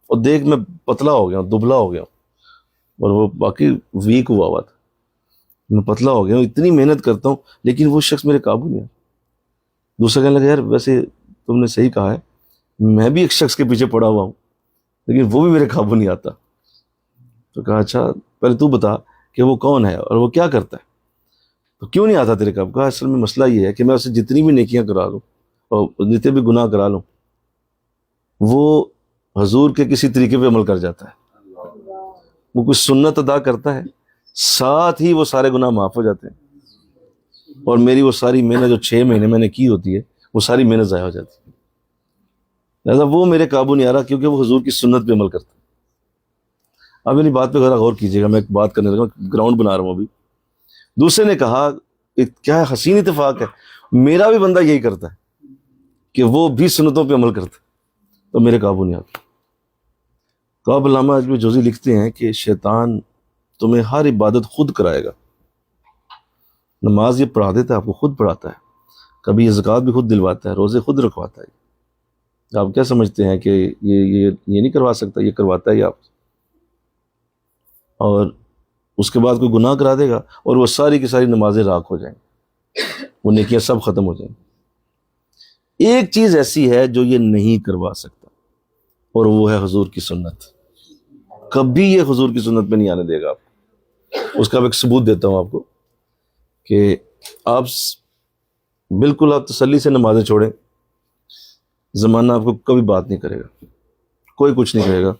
اور دیکھ میں پتلا ہو گیا ہوں, دبلا ہو گیا ہوں, اور وہ باقی ویک ہوا تھا, میں پتلا ہو گیا ہوں, اتنی محنت کرتا ہوں لیکن وہ شخص میرے قابو نہیں آ. دوسرا کہنے لگا یار ویسے تم نے صحیح کہا ہے, میں بھی ایک شخص کے پیچھے پڑا ہوا ہوں لیکن وہ بھی میرے قابو نہیں آتا. تو کہا اچھا پہلے تو بتا کہ وہ کون ہے اور وہ کیا کرتا ہے, تو کیوں نہیں آتا تیرے قابو. کہا اصل میں مسئلہ یہ ہے کہ میں اسے جتنی بھی نیکیاں کرا لوں اور جتنے بھی گناہ کرا لوں, وہ حضور کے کسی طریقے پہ عمل کر جاتا ہے, وہ کچھ سنت ادا کرتا ہے, ساتھ ہی وہ سارے گناہ معاف ہو جاتے ہیں, اور میری وہ ساری محنت جو 6 مہینے میں نے کی ہوتی ہے وہ ساری محنت ضائع ہو جاتی ہے. لہٰذا وہ میرے قابو نہیں آ رہا کیونکہ وہ حضور کی سنت پہ عمل کرتا ہے. اب میری بات پہ ذرا غور کیجیے گا, میں ایک بات کرنے لگا, گراؤنڈ بنا رہا ہوں ابھی. دوسرے نے کہا کیا حسین اتفاق ہے, میرا بھی بندہ یہی کرتا ہے کہ وہ بھی سنتوں پہ عمل کرتا ہے, تو میرے قابو نہیں آتا. تو اب علامہ اجمل جوزی لکھتے ہیں کہ شیطان تمہیں ہر عبادت خود کرائے گا. نماز یہ پڑھا دیتا ہے, آپ کو خود پڑھاتا ہے, کبھی یہ زکوٰۃ بھی خود دلواتا ہے, روزے خود رکھواتا ہے. آپ کیا سمجھتے ہیں کہ یہ نہیں کروا سکتا, یہ کرواتا ہے یہ آپ. اور اس کے بعد کوئی گناہ کرا دے گا اور وہ ساری کی ساری نمازیں راکھ ہو جائیں, وہ نیکیاں سب ختم ہو جائیں. ایک چیز ایسی ہے جو یہ نہیں کروا سکتا, اور وہ ہے حضور کی سنت. کبھی یہ حضور کی سنت پہ نہیں آنے دے گا آپ. اس کا ایک ثبوت دیتا ہوں آپ کو کہ آپ بالکل آپ تسلی سے نمازیں چھوڑیں, زمانہ آپ کو کبھی بات نہیں کرے گا, کوئی کچھ نہیں کہے گا,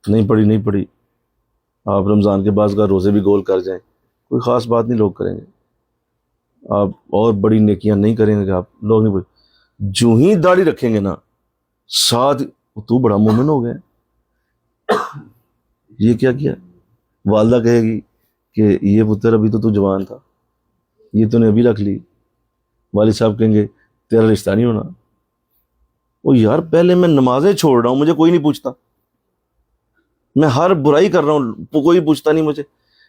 نہیں پڑھی. آپ رمضان کے بعد کا روزے بھی گول کر جائیں, کوئی خاص بات نہیں لوگ کریں گے. آپ اور بڑی نیکیاں نہیں کریں گے, آپ لوگ نہیں. جو ہی داڑھی رکھیں گے نا ساتھ تو بڑا مومن ہو گیا, یہ کیا کیا. والدہ کہے گی کہ یہ پتر ابھی تو جوان تھا, یہ تو نے ابھی رکھ لی. والد صاحب کہیں گے تیرا رشتہ نہیں ہونا. وہ یار پہلے میں نمازیں چھوڑ رہا ہوں, مجھے کوئی نہیں پوچھتا, میں ہر برائی کر رہا ہوں, کوئی پوچھتا نہیں مجھے.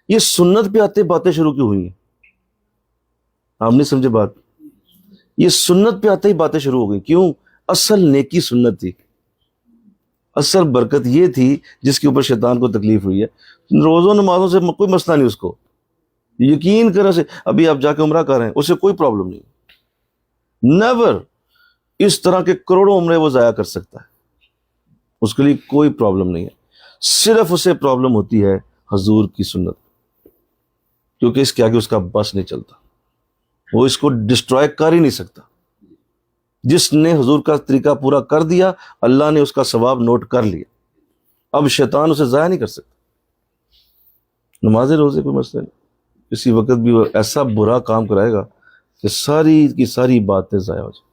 یہ سنت پہ آتے باتیں شروع کیوں ہوئی ہیں, آپ نہیں سمجھے بات. یہ سنت پہ آتے ہی باتیں شروع ہو گئی. کیوں؟ اصل نیکی سنت تھی, اصل برکت یہ تھی جس کے اوپر شیطان کو تکلیف ہوئی ہے. روزوں نمازوں سے کوئی مسئلہ نہیں اس کو, یقین کرنے سے. ابھی آپ جا کے عمرہ کر رہے ہیں, اسے کوئی پرابلم نہیں, نیور. اس طرح کے کروڑوں عمرے وہ ضائع کر سکتا ہے, اس کے لیے کوئی پرابلم نہیں ہے. صرف اسے پرابلم ہوتی ہے حضور کی سنت, کیونکہ اس کے آگے اس کا بس نہیں چلتا, وہ اس کو ڈسٹرائے کر ہی نہیں سکتا. جس نے حضور کا طریقہ پورا کر دیا, اللہ نے اس کا ثواب نوٹ کر لیا, اب شیطان اسے ضائع نہیں کر سکتا. نماز روزے کوئی مسئلہ نہیں, کسی وقت بھی وہ ایسا برا کام کرائے گا کہ ساری کی ساری باتیں ضائع ہو جائیں.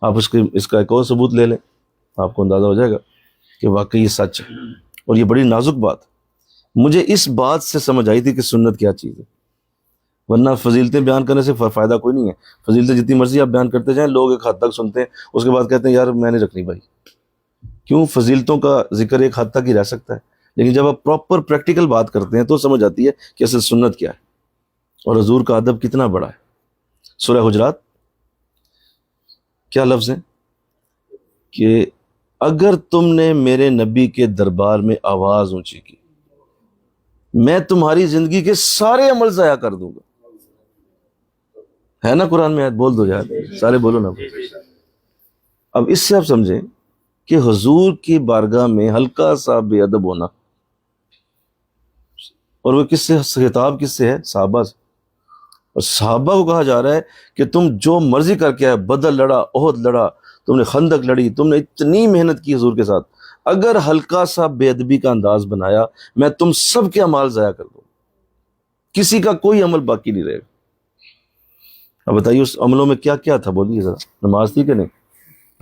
آپ اس کا ایک اور ثبوت لے لیں, آپ کو اندازہ ہو جائے گا کہ واقعی یہ سچ ہے. اور یہ بڑی نازک بات, مجھے اس بات سے سمجھ آئی تھی کہ سنت کیا چیز ہے. ورنہ فضیلتیں بیان کرنے سے فائدہ کوئی نہیں ہے. فضیلتیں جتنی مرضی آپ بیان کرتے جائیں, لوگ ایک حد تک سنتے ہیں, اس کے بعد کہتے ہیں یار میں نہیں رکھنی بھائی. کیوں؟ فضیلتوں کا ذکر ایک حد تک ہی رہ سکتا ہے, لیکن جب آپ پراپر پریکٹیکل بات کرتے ہیں تو سمجھ آتی ہے کہ اصل سنت کیا ہے اور حضور کا ادب کتنا بڑا ہے. سورہ حجرات کیا لفظ ہیں کہ اگر تم نے میرے نبی کے دربار میں آواز اونچی کی, میں تمہاری زندگی کے سارے عمل ضائع کر دوں گا. ہے نا قرآن میں آیت, بول دو یار سارے بولو نا. اب اس سے آپ سمجھیں کہ حضور کی بارگاہ میں ہلکا سا بے ادب ہونا, اور وہ کس سے خطاب کس سے ہے؟ صحابہ سے. اور صحابہ کو کہا جا رہا ہے کہ تم جو مرضی کر کے آئے, بدر لڑا, احد لڑا, تم نے خندق لڑی, تم نے اتنی محنت کی حضور کے ساتھ, اگر ہلکا سا بے ادبی کا انداز بنایا میں تم سب کے اعمال ضائع کر دوں, کسی کا کوئی عمل باقی نہیں رہے گا. اب بتائیے اس عملوں میں کیا کیا تھا, بولیے ذرا. نماز تھی کہ نہیں,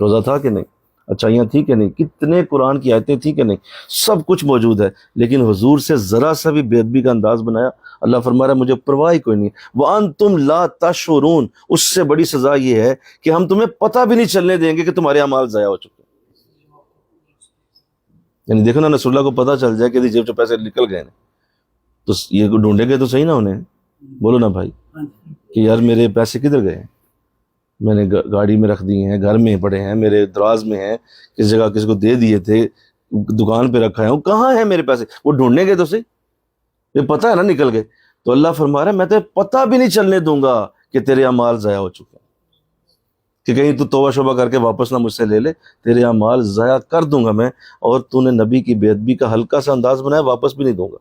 روزہ تھا کہ نہیں, اچھائیاں تھی کہ نہیں, کتنے قرآن کی آیتیں تھی کہ نہیں, سب کچھ موجود ہے. لیکن حضور سے ذرا سا بھی بے ادبی کا انداز بنایا, اللہ فرما رہا ہے مجھے پرواہ کوئی نہیں. وَأَنْتُمْ لَا تَشْعُرُونَ, اس سے بڑی سزا یہ ہے کہ ہم تمہیں پتہ بھی نہیں چلنے دیں گے کہ تمہارے اعمال ضائع ہو چکے. یعنی دیکھو نا, رسول اللہ کو پتہ چل جائے کہ جیب سے پیسے نکل گئے ہیں, تو یہ ڈھونڈیں گے تو صحیح نہ انہیں, بولو نا بھائی. کہ یار میرے پیسے کدھر گئے ہیں، میں نے گاڑی میں رکھ دیے ہیں، گھر میں پڑے ہیں، میرے دراز میں ہیں، کس جگہ کس کو دے دیے تھے، دکان پہ رکھا ہے، کہاں ہیں میرے پیسے؟ وہ ڈھونڈنے گئے تو صحیح، یہ پتہ ہے نا نکل گئے. تو اللہ فرما رہا ہے میں تجھے پتہ بھی نہیں چلنے دوں گا کہ تیرے اعمال ضائع ہو چکے ہیں، کہ کہیں تو توبہ شوبہ کر کے واپس نہ مجھ سے لے لے، تیرے اعمال ضائع کر دوں گا میں، اور تو نے نبی کی بے ادبی کا ہلکا سا انداز بنایا، واپس بھی نہیں دوں گا.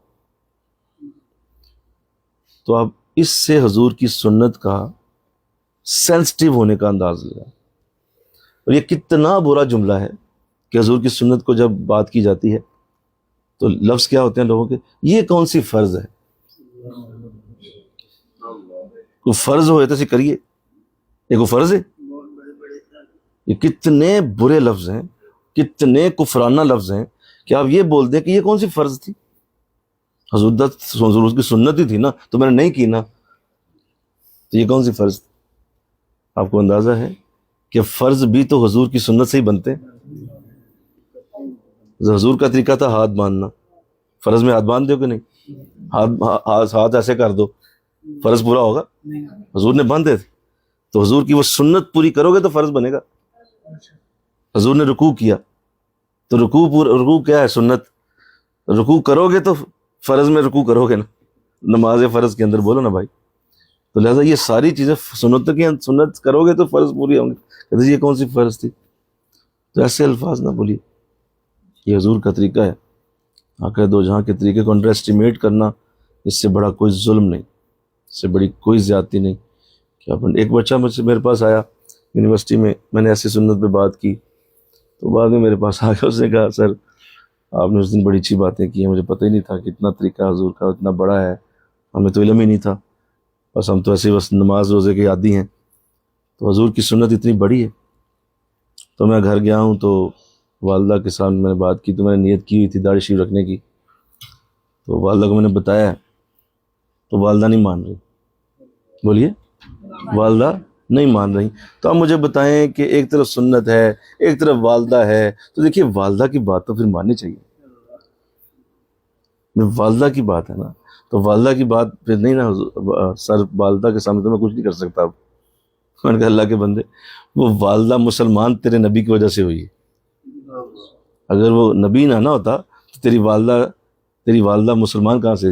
تو اب اس سے حضور کی سنت کا سینسٹیو ہونے کا انداز لگا. اور یہ کتنا برا جملہ ہے کہ حضور کی سنت کو جب بات کی جاتی ہے تو لفظ کیا ہوتے ہیں لوگوں کے، یہ کون سی فرض ہے، کوئی فرض ہوئے تو اسے کریے، یہ کوئی فرض ہے؟ یہ کتنے برے لفظ ہیں، کتنے کفرانہ لفظ ہیں کہ آپ یہ بول دیں کہ یہ کون سی فرض تھی، حضور کی سنت ہی تھی نا، تو میں نے نہیں کی نا، تو یہ کون سی فرض تھی؟ آپ کو اندازہ ہے کہ فرض بھی تو حضور کی سنت سے ہی بنتے ہیں. حضور کا طریقہ تھا ہاتھ باندھنا، فرض میں ہاتھ باندھ دو کہ نہیں، ہاتھ ایسے کر دو، فرض پورا ہوگا؟ حضور نے باندھے تھے، تو حضور کی وہ سنت پوری کرو گے تو فرض بنے گا. حضور نے رکوع کیا تو رکوع کیا ہے؟ سنت. رکوع کرو گے تو فرض میں رکوع کرو گے نا، نماز فرض کے اندر بولو نا بھائی. تو لہٰذا یہ ساری چیزیں سنت کرو گے تو فرض پوری ہوں گی. کہتے ہیں یہ کون سی فرض تھی؟ تو ایسے الفاظ نہ بولیے، یہ حضور کا طریقہ ہے. آقا دو جہاں کے طریقے کو انڈر اسٹیمیٹ کرنا، اس سے بڑا کوئی ظلم نہیں، اس سے بڑی کوئی زیادتی نہیں. کہ ایک بچہ میرے پاس آیا یونیورسٹی میں نے ایسی سنت پہ بات کی، تو بعد میں میرے پاس آ گیا، اس نے کہا سر آپ نے اس دن بڑی اچھی باتیں کی ہیں، مجھے پتہ ہی نہیں تھا کہ اتنا طریقہ حضور کا اتنا بڑا ہے، ہمیں تو علم ہی نہیں تھا، بس ہم تو ایسے بس نماز روزے کے عادی ہیں، تو حضور کی سنت اتنی بڑی ہے. تو میں گھر گیا ہوں تو والدہ کے ساتھ میں نے بات کی، تو میں نے نیت کی ہوئی تھی داڑھی شریف رکھنے کی، تو والدہ کو میں نے بتایا تو والدہ نہیں مان رہی. بولیے، والدہ نہیں مان رہی. تو آپ مجھے بتائیں کہ ایک طرف سنت ہے، ایک طرف والدہ ہے، تو دیکھیے والدہ کی بات تو پھر ماننی چاہیے، والدہ کی بات ہے نا، تو والدہ کی بات پھر نہیں نا. سر والدہ کے سامنے تو میں کچھ نہیں کر سکتا. اب میں نے کہا اللہ کے بندے، وہ والدہ مسلمان تیرے نبی کی وجہ سے ہوئی ہے، اگر وہ نبی نہ ہوتا تو تیری والدہ مسلمان کہاں سے؟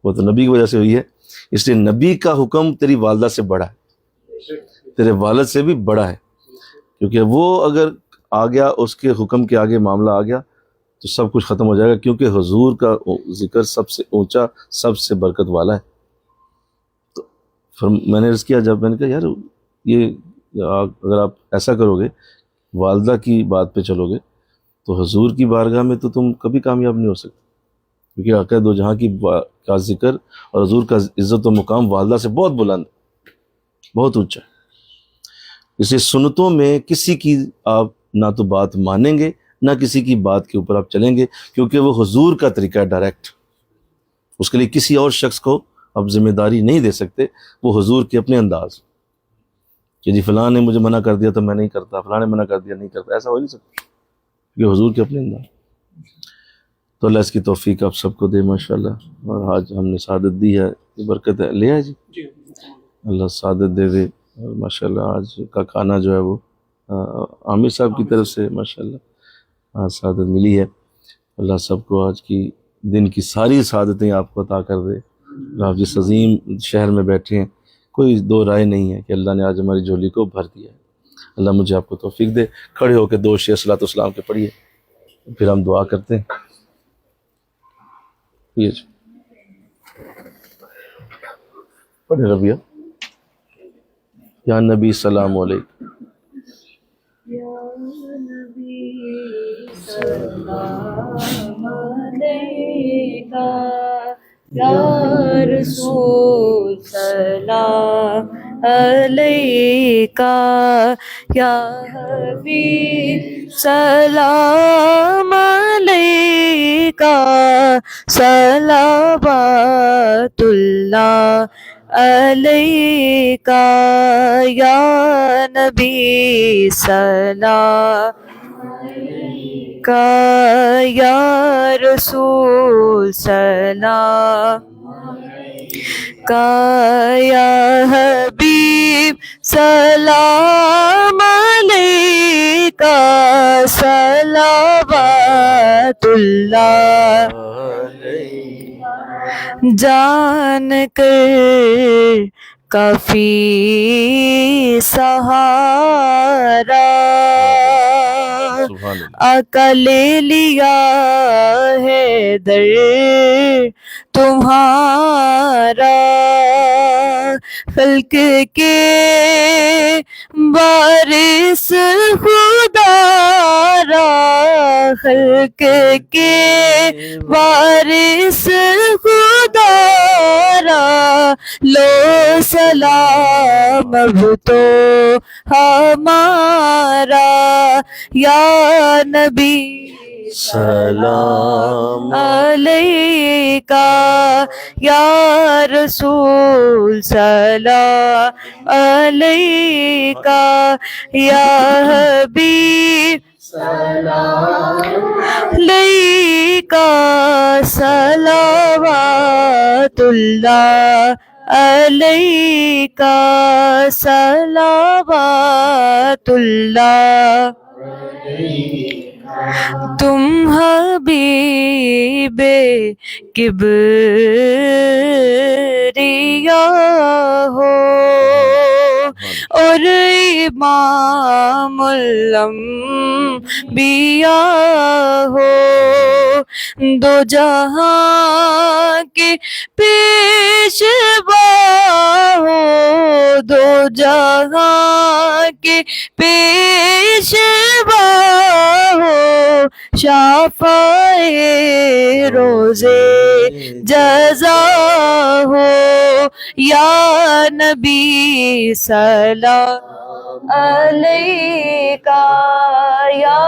وہ تو نبی کی وجہ سے ہوئی ہے. اس لیے نبی کا حکم تیری والدہ سے بڑا ہے، تیرے والد سے بھی بڑا ہے، کیونکہ وہ اگر آ گیا، اس کے حکم کے آگے معاملہ آ گیا تو سب کچھ ختم ہو جائے گا، کیونکہ حضور کا ذکر سب سے اونچا، سب سے برکت والا ہے. تو میں نے عرض کیا، جب میں نے کہا یار یہ اگر آپ ایسا کرو گے، والدہ کی بات پہ چلو گے، تو حضور کی بارگاہ میں تو تم کبھی کامیاب نہیں ہو سکتے، کیونکہ آقا دو جہاں کا ذکر اور حضور کا عزت و مقام والدہ سے بہت بلند، بہت اونچا ہے. اس لیے سنتوں میں کسی کی آپ نہ تو بات مانیں گے، نہ کسی کی بات کے اوپر آپ چلیں گے، کیونکہ وہ حضور کا طریقہ ہے ڈائریکٹ. اس کے لیے کسی اور شخص کو آپ ذمہ داری نہیں دے سکتے، وہ حضور کے اپنے انداز کہ جی فلاں نے مجھے منع کر دیا تو میں نہیں کرتا، فلاں نے منع کر دیا نہیں کرتا، ایسا ہو نہیں سکتا، کیونکہ حضور کے اپنے انداز. تو اللہ اس کی توفیق آپ سب کو دے ماشاءاللہ. اور آج ہم نے سعادت دی ہے، یہ برکت ہے، لے آئے جی، اللہ سعادت دے دے. اور ماشاءاللہ آج کا کھانا جو ہے وہ عامر صاحب کی طرف سے ماشاءاللہ آج سعادت ملی ہے. اللہ سب کو آج کی دن کی ساری سعادتیں آپ کو عطا کر دے. آپ جس عظیم شہر میں بیٹھے ہیں، کوئی دو رائے نہیں ہے کہ اللہ نے آج ہماری جھولی کو بھر دیا ہے. اللہ مجھے آپ کو توفیق دے. کھڑے ہو کے دو شیئر صلاۃ والسلام کے پڑھیے، پھر ہم دعا کرتے ہیں. یہ پڑھے ربیہ، یا نبی سلام علیکم،
یا نبی سلام علیکہ، یا رسول سلام علیکہ، یا حبیب سلام علیکہ، صلوات اللہ علیکہ، یا نبی سلام علیکہ، یا رسول سلام کا یا حبیب سلام علیکہ صلوات اللہ جان کر کافی سہارا
سبحان اللہ.
آقا لے لیا ہے در تمہارا خلق کے وارث خدا را خلق کے وارث خدا را لو سلام اب تو ہمارا یا نبی
سلام
علیکہ یا رسول سلام علیکہ یا حبیب علیکہ صلوات اللہ علیکہ صلوات اللہ تم حبیب کبریا ہو اور امام الانبیاء ہو دو جہاں کے پیشوا ہو دو جہاں کے پیشوا ہو شفاعِ روزے جزا ہو یا نبی سلام علیکہ یا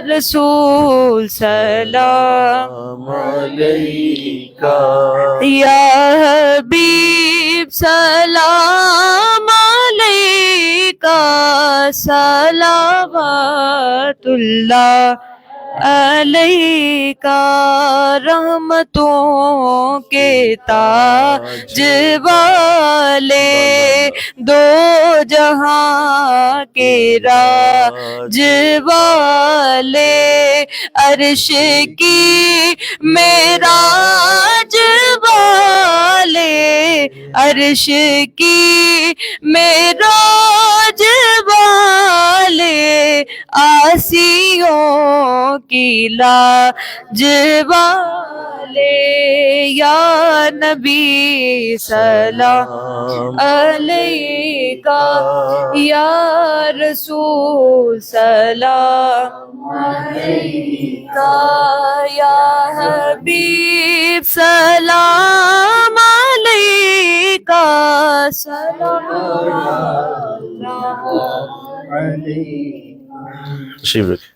رسول سلام
علیکہ
یا حبیب سلام علیکہ صلوات اللہ علیکہ رحمتوں کے تاج والے دو جہاں کے راج والے عرش کی معراج والے عرش کی معراج والے آسیوں کی لاج والے یا نبی سلام علیکہ یا رسول سلام علیکہ یا حبیب سلام علیکہ سلام
تشریف رکھیں.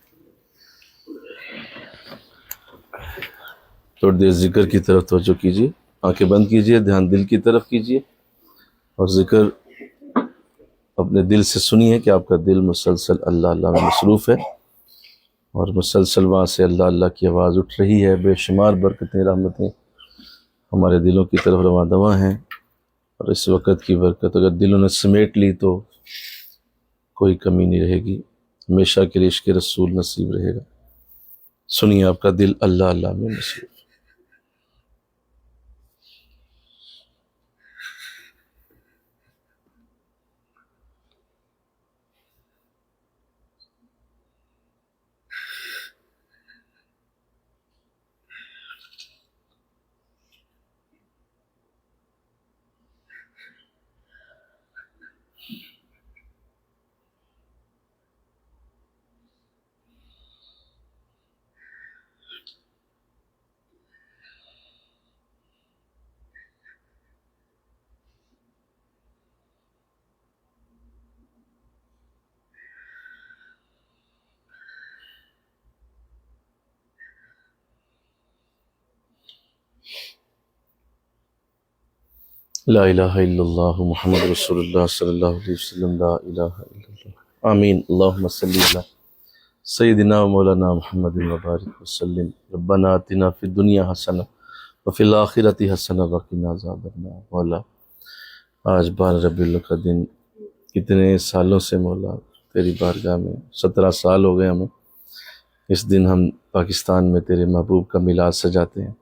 تھوڑی دیر ذکر کی طرف توجہ کیجیے. آنکھیں بند کیجیے, دھیان دل کی طرف کیجیے اور ذکر اپنے دل سے سنیے کہ آپ کا دل مسلسل اللہ اللہ میں مصروف ہے اور مسلسل وہاں سے اللہ اللہ کی آواز اٹھ رہی ہے. بے شمار برکتیں رحمتیں ہمارے دلوں کی طرف رواں دواں ہیں اور اس وقت کی برکت اگر دلوں نے سمیٹ لی تو کوئی کمی نہیں رہے گی. ہمیشہ کے لیے عشق رسول نصیب رہے گا. سنیے آپ کا دل اللہ اللہ میں مصروف. لا الہ الا اللہ محمد رسول اللہ صلی اللہ علیہ وسلم. لا الہ الا اللہ. آمین. اللہم صلی علی سیدنا و مولانا محمد وبارک وسلم. ربنا آتنا فی الدنیا حسنہ وفی الآخرۃ حسنہ وقنا عذاب النار۔ مولا آج 12 ربیع الاول کا دن کتنے سالوں سے مولا تیری بارگاہ میں 17 سال ہو گئے ہمیں، اس دن ہم پاکستان میں تیرے محبوب کا میلاد سجاتے ہیں،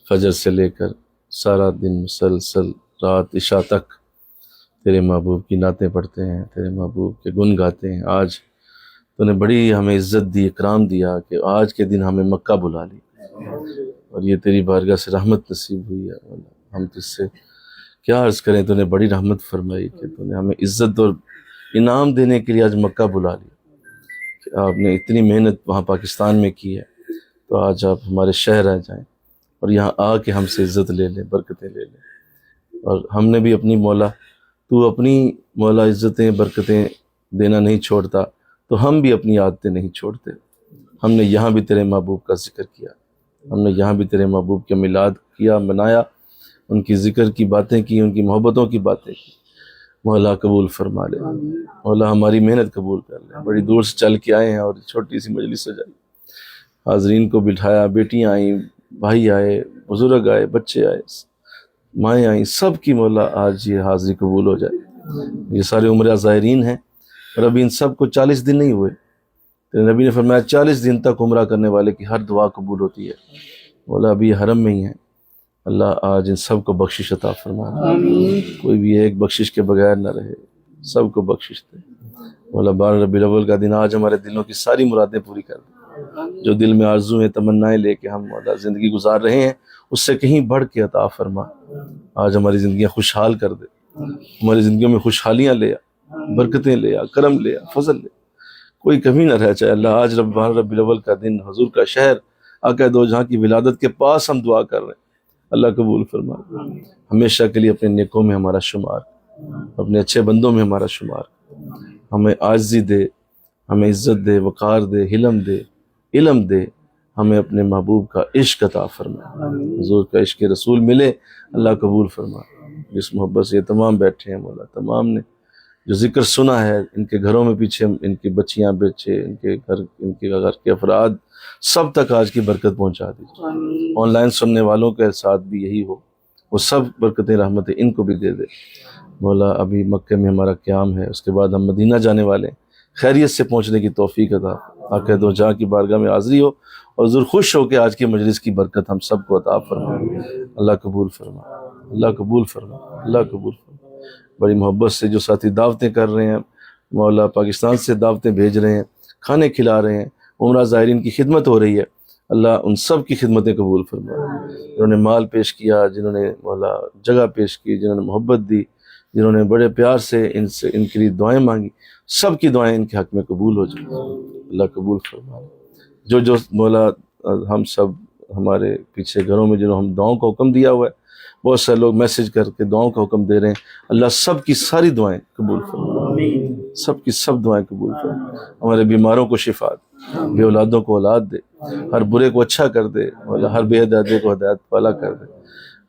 فجر سے لے کر سارا دن مسلسل رات عشاء تک تیرے محبوب کی نعتیں پڑھتے ہیں، تیرے محبوب کے گن گاتے ہیں۔ آج تو نے بڑی ہمیں عزت دی، اکرام دیا کہ آج کے دن ہمیں مکہ بلا لی، اور یہ تیری بارگاہ سے رحمت نصیب ہوئی ہے مولا۔ ہم تجھ سے کیا عرض کریں، تو نے بڑی رحمت فرمائی کہ تو نے ہمیں عزت اور انعام دینے کے لیے آج مکہ بلا لیا، کہ آپ نے اتنی محنت وہاں پاکستان میں کی ہے، تو آج آپ ہمارے شہر آ جائیں اور یہاں آ کے ہم سے عزت لے لیں، برکتیں لے لیں۔ اور ہم نے بھی اپنی مولا، تو اپنی مولا عزتیں برکتیں دینا نہیں چھوڑتا، تو ہم بھی اپنی عادتیں نہیں چھوڑتے۔ ہم نے یہاں بھی تیرے محبوب کا ذکر کیا، ہم نے یہاں بھی تیرے محبوب کے میلاد کیا، منایا، ان کی ذکر کی باتیں کی، ان کی محبتوں کی باتیں کی۔ مولا قبول فرما لے، مولا ہماری محنت قبول کر لے۔ بڑی دور سے چل کے آئے ہیں اور چھوٹی سی مجلس سجائی، حاضرین کو بٹھایا، بیٹیاں آئیں، بھائی آئے، بزرگ آئے، بچے آئے، مائیں آئیں، سب کی مولا آج یہ حاضری قبول ہو جائے۔ یہ سارے عمرہ زائرین ہیں، اور ابھی ان سب کو 40 دن نہیں ہوئے، تیرے نبی نے فرمایا 40 دن تک عمرہ کرنے والے کی ہر دعا قبول ہوتی ہے۔ مولا ابھی یہ حرم میں ہی ہیں، اللہ آج ان سب کو بخشش عطا فرما، کوئی بھی ایک بخشش کے بغیر نہ رہے، سب کو بخشش دے مولا۔ 12 ربیع الاول کا دن آج ہمارے دلوں کی ساری مرادیں پوری کر دے، جو دل میں آرزو ہیں، تمنائیں لے کے ہم مولا زندگی گزار رہے ہیں، اس سے کہیں بڑھ کے عطا فرما۔ آج ہماری زندگیاں خوشحال کر دے، ہماری زندگیوں میں خوشحالیاں لے آ، برکتیں لے آ، کرم لے آ، فضل لے، کوئی کمی نہ رہ جائے اللہ۔ آج 12 ربیع الاول کا دن حضور کا شہر آقا دو جہاں کی ولادت کے پاس ہم دعا کر رہے ہیں، اللہ قبول فرما، ہمیشہ کے لیے اپنے نیکوں میں ہمارا شمار، اپنے اچھے بندوں میں ہمارا شمار، ہمیں عاجزی دے، ہمیں عزت دے، وقار دے، حلم دے، علم دے، ہمیں اپنے محبوب کا عشق عطا فرما، حضور کا عشق رسول ملے، اللہ قبول فرما۔ جس محبت سے یہ تمام بیٹھے ہیں مولا، تمام نے جو ذکر سنا ہے، ان کے گھروں میں پیچھے ان کی بچیاں بچے، ان کے گھر کے افراد سب تک آج کی برکت پہنچا دیجیے۔ آن لائن سننے والوں کے ساتھ بھی یہی ہو، وہ سب برکتیں رحمتیں ان کو بھی دے دے مولا۔ ابھی مکہ میں ہمارا قیام ہے، اس کے بعد ہم مدینہ جانے والے ہیں، خیریت سے پہنچنے کی توفیق عطا، آقا دو جہاں کی بارگاہ میں حاضری ہو، اور حضور خوش ہو کے آج کی مجلس کی برکت ہم سب کو عطا فرما، اللہ قبول فرما، اللہ قبول فرما، اللہ قبول فرما۔ بڑی محبت سے جو ساتھی دعوتیں کر رہے ہیں مولا، پاکستان سے دعوتیں بھیج رہے ہیں، کھانے کھلا رہے ہیں، عمرہ زائرین کی خدمت ہو رہی ہے، اللہ ان سب کی خدمتیں قبول فرما۔ جنہوں نے مال پیش کیا، جنہوں نے مولا جگہ پیش کی، جنہوں نے محبت دی، جنہوں نے بڑے پیار سے ان کے لیے دعائیں مانگی، سب کی دعائیں ان کے حق میں قبول ہو جائیں، اللہ قبول فرما۔ جو مولا ہم سب ہمارے پیچھے گھروں میں جنہوں ہم دعاؤں کا حکم دیا ہوا ہے، بہت سے لوگ میسج کر کے دعاؤں کا حکم دے رہے ہیں، اللہ سب کی ساری دعائیں قبول فرما، سب کی سب دعائیں قبول فرما۔ ہمارے بیماروں کو شفا دے، بے اولادوں کو اولاد دے، ہر برے کو اچھا کر دے، ہر بے ہدایت کو ہدایت والا کر دے۔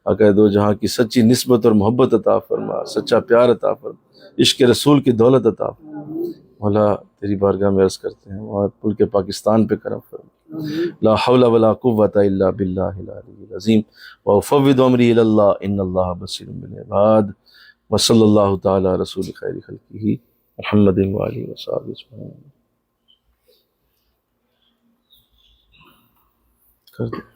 آقا دو جہاں کی سچی نسبت اور محبت عطا فرما، سچا پیار عطا فرما، عشق رسول کی دولت عطا فرما مولا۔ تیری بارگاہ میں عرض کرتے ہیں اور ملک پاکستان پہ کرم فرما، لا حول ولا قوة الا باللہ العلی العظیم، وافوض امری الی اللہ ان اللہ بصیر بالعباد، وصلی اللہ تعالی علی رسول خیر خلقہ محمد وآلہ وصحبہ اجمعین۔ کر دیں۔